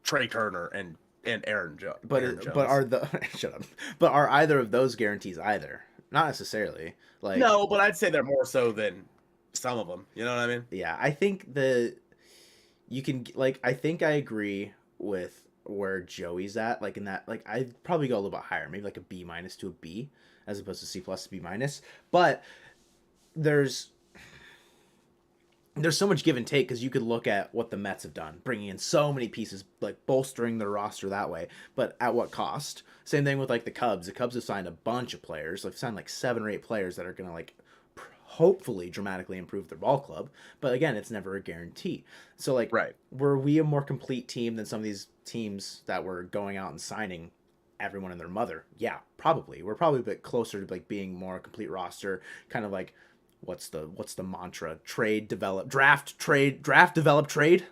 Trey Turner and Aaron Jones. But are the shut up. But are either of those guarantees either? Not necessarily. Like, no, but I'd say they're more so than some of them. You know what I mean? Yeah, I think you can, like, I think I agree with where Joey's at. Like, in that, like, I'd probably go a little bit higher, maybe like a B- to a B, as opposed to C+ to B-. But there's so much give and take, because you could look at what the Mets have done, bringing in so many pieces, like bolstering their roster that way, but at what cost? Same thing with like the Cubs. The Cubs have signed a bunch of players. They've signed like 7 or 8 players that are going to like hopefully dramatically improve their ball club. But again, it's never a guarantee. So like, right. Were we a more complete team than some of these teams that were going out and signing everyone and their mother? Yeah, probably. We're probably a bit closer to like being more a complete roster, kind of like, what's the mantra? Trade, develop, draft, develop, trade.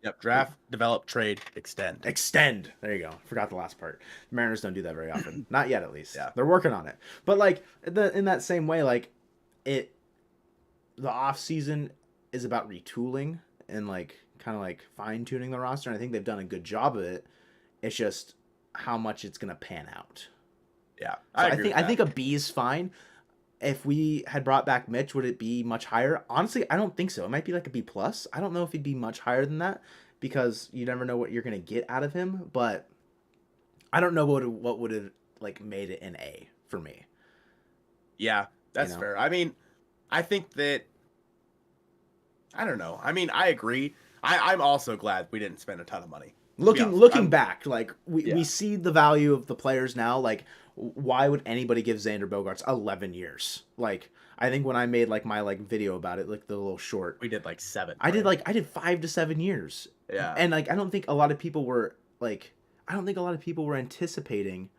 Yep. Draft, develop, trade, extend. Extend. There you go. Forgot the last part. The Mariners don't do that very often. Not yet, at least. Yeah. They're working on it. But like in that same way, like the off season is about retooling and like kind of like fine tuning the roster. And I think they've done a good job of it. It's just how much it's gonna pan out. Yeah. So I think a B is fine. If we had brought back Mitch, would it be much higher? Honestly, I don't think so. It might be like a B+. I don't know if he'd be much higher than that, because you never know what you're going to get out of him. But I don't know what would have like made it an A for me. Yeah, that's fair. I mean, I think that, I don't know. I mean, I agree. I'm also glad we didn't spend a ton of money. Looking back, like we see the value of the players now. Like, why would anybody give Xander Bogaerts 11 years? Like, I think when I made like my like video about it, like the little short, we did like 7. I did 5 to 7 years. Yeah. And like, I don't think a lot of people were anticipating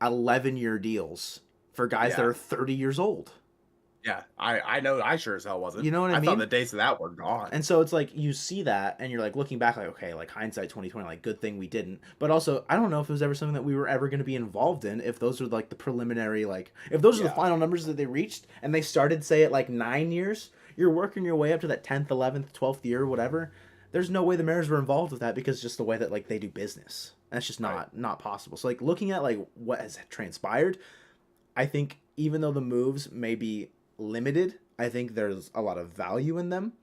11-year deals for guys that are 30 years old. Yeah, I know. I sure as hell wasn't. You know what I mean? I thought the days of that were gone. And so it's like you see that, and you're like looking back, like, okay, like hindsight 2020, like good thing we didn't. But also, I don't know if it was ever something that we were ever going to be involved in. If those are like the preliminary, like if those are the final numbers that they reached, and they started say at like 9 years, you're working your way up to that 10th, 11th, 12th year, whatever. There's no way the Mariners were involved with that, because just the way that like they do business, and that's just not possible. So like looking at like what has transpired, I think even though the moves may be limited, I think there's a lot of value in them.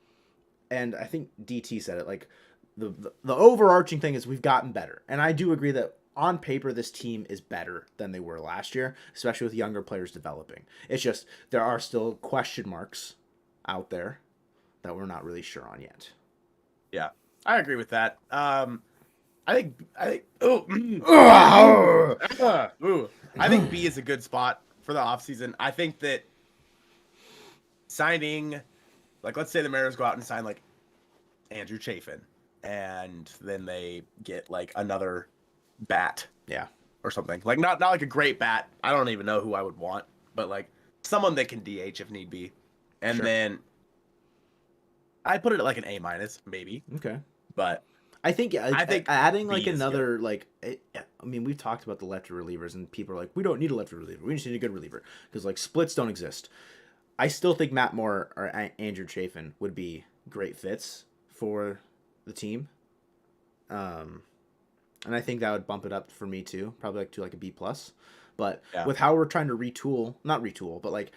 And I think DT said it, like the overarching thing is we've gotten better. And I do agree that on paper this team is better than they were last year, especially with younger players developing. It's just there are still question marks out there that we're not really sure on yet. Yeah, I agree with that. I think I think B is a good spot for the offseason. I think that signing, like, let's say the Mariners go out and sign like Andrew Chafin, and then they get like another bat, or something, like not like a great bat. I don't even know who I would want, but like someone that can DH if need be, and then I'd put it at like an A-, maybe. Okay, but I think adding like another like, I mean, we've talked about the lefty relievers, and people are like, we don't need a lefty reliever, we just need a good reliever, because like splits don't exist. I still think Matt Moore or Andrew Chafin would be great fits for the team. And I think that would bump it up for me too, probably like to like a B+. But with how we're trying to not retool, but like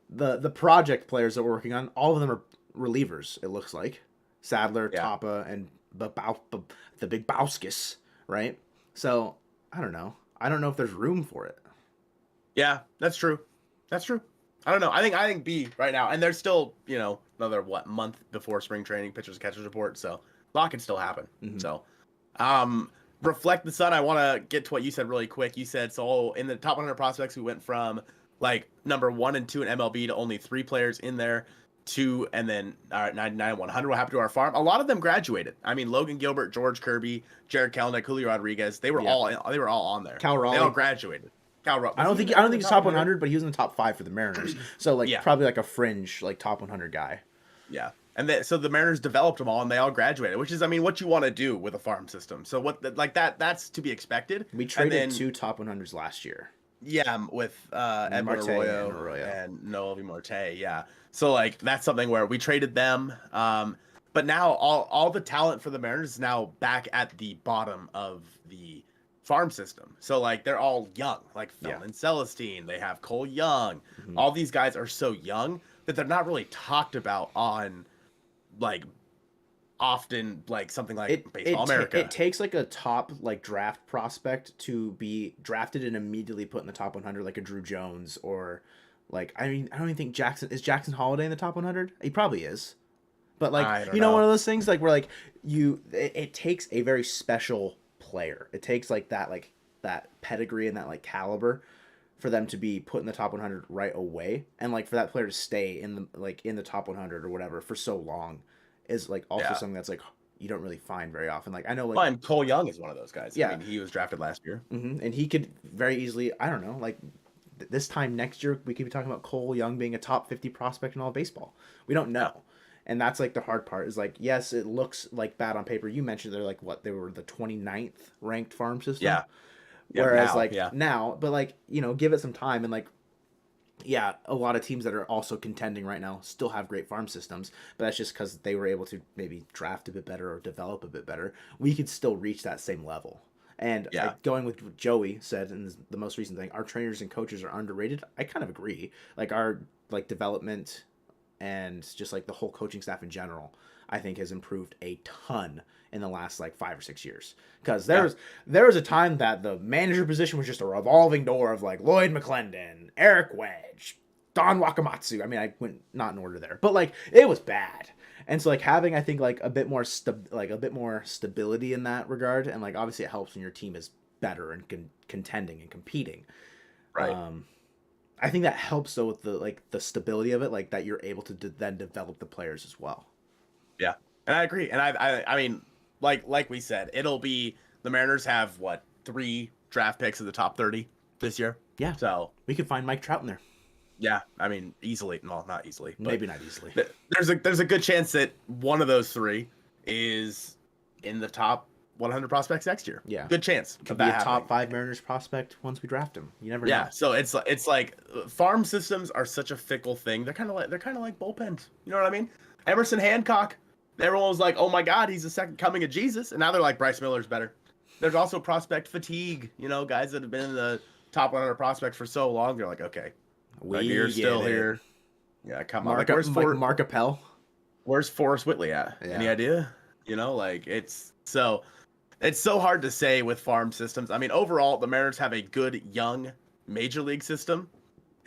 the project players that we're working on, all of them are relievers, it looks like. Sadler, Tapa, and the big Bauskis, right? So, I don't know. I don't know if there's room for it. Yeah, that's true. That's true. I don't know. I think B right now, and there's still, another month before spring training, pitchers and catchers report, so a lot can still happen. Mm-hmm. So, Reflect the Sun, I want to get to what you said really quick. You said, so in the top 100 prospects, we went from like number 1 and 2 in MLB to only 3 players in there. 2 and then 99 100. What happened to our farm? A lot of them graduated. I mean, Logan Gilbert, George Kirby, Jared Kelnick, Julio Rodriguez, they were all on there. Cal Raleigh. They all graduated. I don't think he's top 100, but he was in the top 5 for the Mariners. So like probably like a fringe like top 100 guy. Yeah. And so the Mariners developed them all, and they all graduated, which is, I mean, what you want to do with a farm system. So that's to be expected. We traded 2 top 100s last year. Yeah, with Edwin Arroyo and Noel Marte. Yeah. So like that's something where we traded them. But now all the talent for the Mariners is now back at the bottom of the farm system. So like they're all young, like Feldman Celestine. They have Cole Young. Mm-hmm. All these guys are so young that they're not really talked about on like often like something like Baseball America. It takes like a top like draft prospect to be drafted and immediately put in the top 100, like a Drew Jones or like I mean I don't even think Jackson Holiday in the top 100. He probably is, but like you know one of those things like where like it takes a very special player. It takes like that pedigree and that like caliber for them to be put in the top 100 right away, and like for that player to stay in the top 100 or whatever for so long is like also something that's like you don't really find very often. Like I know like and Cole Young is one of those guys. Yeah, I mean, he was drafted last year, and he could very easily, I don't know, like this time next year we could be talking about Cole Young being a top 50 prospect in all of baseball. We don't know. And that's like the hard part is like, yes, it looks like bad on paper. You mentioned they're like they were the 29th ranked farm system. Yeah. Whereas now, but like, you know, give it some time and like, yeah, a lot of teams that are also contending right now still have great farm systems, but that's just because they were able to maybe draft a bit better or develop a bit better. We could still reach that same level. And like, going with what Joey said in the most recent thing, our trainers and coaches are underrated. I kind of agree. Like our like development and just like the whole coaching staff in general, I think has improved a ton in the last like 5 or 6 years. Because there was a time that the manager position was just a revolving door of like Lloyd McClendon, Eric Wedge, Don Wakamatsu. I mean, I went not in order there, but like it was bad. And so like having, I think like a bit more stability in that regard, and like obviously it helps when your team is better and contending and competing. Right. I think that helps though with the stability of it, like that you're able to then develop the players as well. Yeah, and I agree. And I mean, like we said, it'll be the Mariners have 3 draft picks in the top 30 this year. Yeah. So we could find Mike Trout in there. Yeah, I mean easily. Well, not easily. But maybe not easily. There's a good chance that one of those 3 is in the top 100 prospects next year. Yeah, good chance. Could be a top 5 Mariners prospect once we draft him. You never know. Yeah, so it's like farm systems are such a fickle thing. They're kind of like bullpens. You know what I mean? Emerson Hancock. Everyone was like, "Oh my God, he's the second coming of Jesus," and now they're like, Bryce Miller's better. There's also prospect fatigue. You know, guys that have been in the top 100 prospects for so long, they're like, "Okay, you're still here." Yeah, come on. Mark Appel. Where's Forrest Whitley at? Yeah. Any idea? You know, like it's so hard to say with farm systems. I mean, overall, the Mariners have a good young major league system,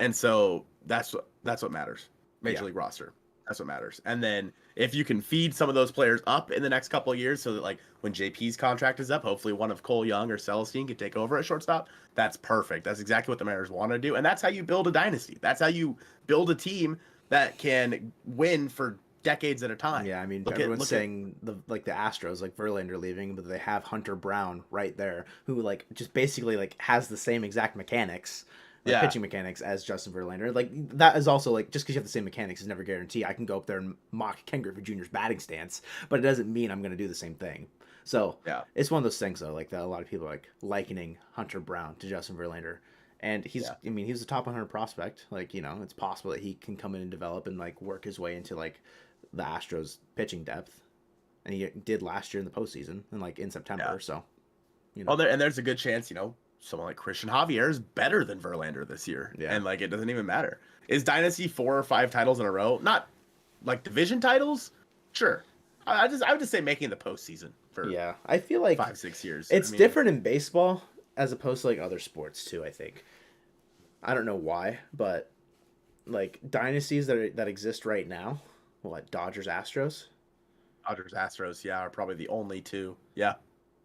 and so that's what matters. Major league roster. That's what matters. And then if you can feed some of those players up in the next couple of years so that like when JP's contract is up, hopefully one of Cole Young or Celestine can take over at shortstop, that's perfect. That's exactly what the Mariners want to do. And that's how you build a dynasty. That's how you build a team that can win for decades at a time. Yeah, I mean, everyone's saying the Astros, like Verlander leaving, but they have Hunter Brown right there who like just basically like has the same exact mechanics. Pitching mechanics as Justin Verlander. Like that is also like just because you have the same mechanics is never guaranteed. I can go up there and mock Ken Griffey Jr.'s batting stance, but it doesn't mean I'm going to do the same thing. So it's one of those things though, like that a lot of people are like likening Hunter Brown to Justin Verlander, and he's I mean he's a top 100 prospect. Like you know it's possible that he can come in and develop and like work his way into like the Astros pitching depth, and he did last year in the postseason and like in September. So you know, and there's a good chance someone like Christian Javier is better than Verlander this year. Yeah. And like it doesn't even matter. Is Dynasty 4 or 5 titles in a row? Not like division titles? Sure. I would just say making the postseason for I feel like 5-6 years. It's different in baseball as opposed to like other sports too, I think. I don't know why, but like dynasties that exist right now, Dodgers Astros? Dodgers Astros, are probably the only 2. Yeah.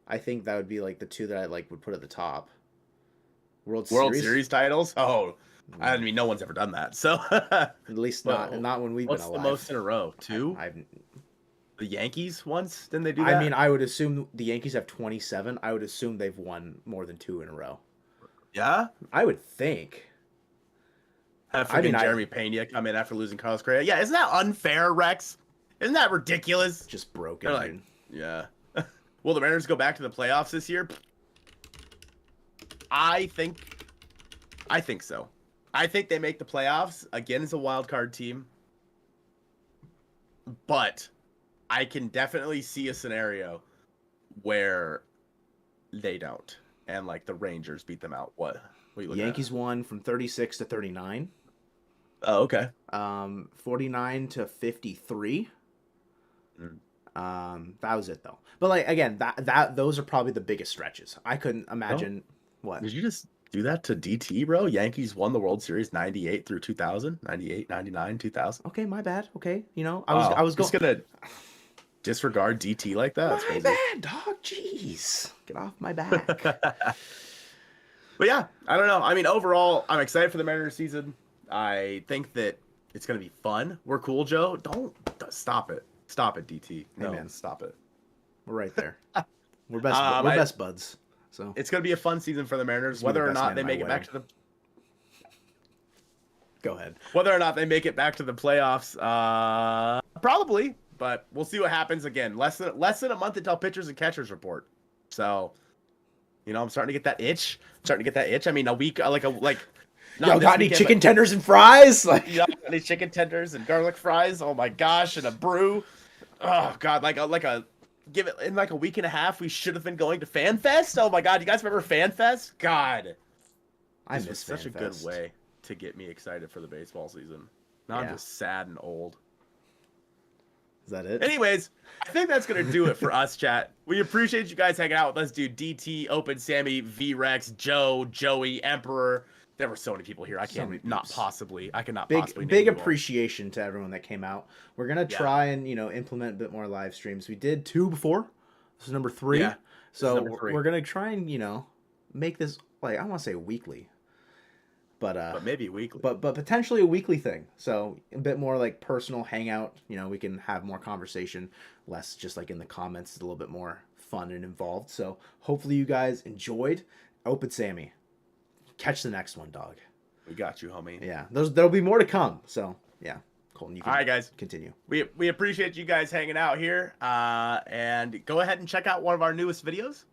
I think that would be like the 2 that I like would put at the top. World Series titles? Oh, I mean, no one's ever done that. So at least not when we've been alive. What's the most in a row? 2? The Yankees once? Didn't they do that? I mean, I would assume the Yankees have 27. I would assume they've won more than 2 in a row. Yeah? I would think. Jeremy Pena come in after losing Carlos Correa. Yeah, isn't that unfair, Rex? Isn't that ridiculous? Just broken, They're like, yeah. Will the Mariners go back to the playoffs this year? I think so. I think they make the playoffs again as a wild card team. But I can definitely see a scenario where they don't, and like the Rangers beat them out. What are you looking at? Yankees won from 36 to 39. Oh, okay. 49 to 53. That was it though. But like again, that those are probably the biggest stretches. I couldn't imagine what. Did you just do that to DT, bro? Yankees won the World Series 98 through 2000, 98, 99, 2000. Okay, my bad. Okay, I was just gonna disregard DT like that. My bad, dog. Jeez, get off my back. But yeah, I don't know. I mean, overall, I'm excited for the Mariners season. I think that it's gonna be fun. We're cool, Joe. Don't stop it. Stop it, DT. No, hey, man, stop it. We're right there. We're best buds. So it's gonna be a fun season for the Mariners, whether or not they make it back to the. Go ahead. Whether or not they make it back to the playoffs, probably, but we'll see what happens. Again, less than a month until pitchers and catchers report. So, I'm starting to get that itch. I mean, a week, like. Y'all got any chicken tenders and fries? Like, any chicken tenders and garlic fries? Oh my gosh, and a brew. Oh god, give it in like a week and a half. We should have been going to Fan Fest. Oh my god, you guys remember Fan Fest? God, I miss Fan Fest. Such a good way to get me excited for the baseball season. Now I'm just sad and old. Is that it? Anyways, I think that's going to do it for us, chat. We appreciate you guys hanging out with us, dude. DT, Open Sammy, V-Rex, Joe, Joey, Emperor. There were so many people here. I cannot possibly big appreciation to everyone that came out. We're going to try and, implement a bit more live streams. We did 2 before. This is number 3. Yeah, so we're going to try and, make this, like, I want to say weekly. But maybe weekly. But potentially a weekly thing. So a bit more like personal hangout. We can have more conversation, less just like in the comments. It's a little bit more fun and involved. So hopefully you guys enjoyed. Open Sammy. Catch the next one, dog. We got you, homie. Yeah, there'll be more to come. So yeah, Colton, you can. All right, guys, continue. We appreciate you guys hanging out here. And go ahead and check out one of our newest videos.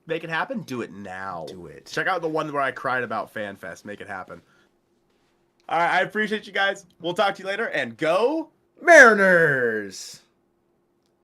Make it happen. Do it now. Do it. Check out the one where I cried about FanFest. Make it happen. All right, I appreciate you guys. We'll talk to you later, and go Mariners!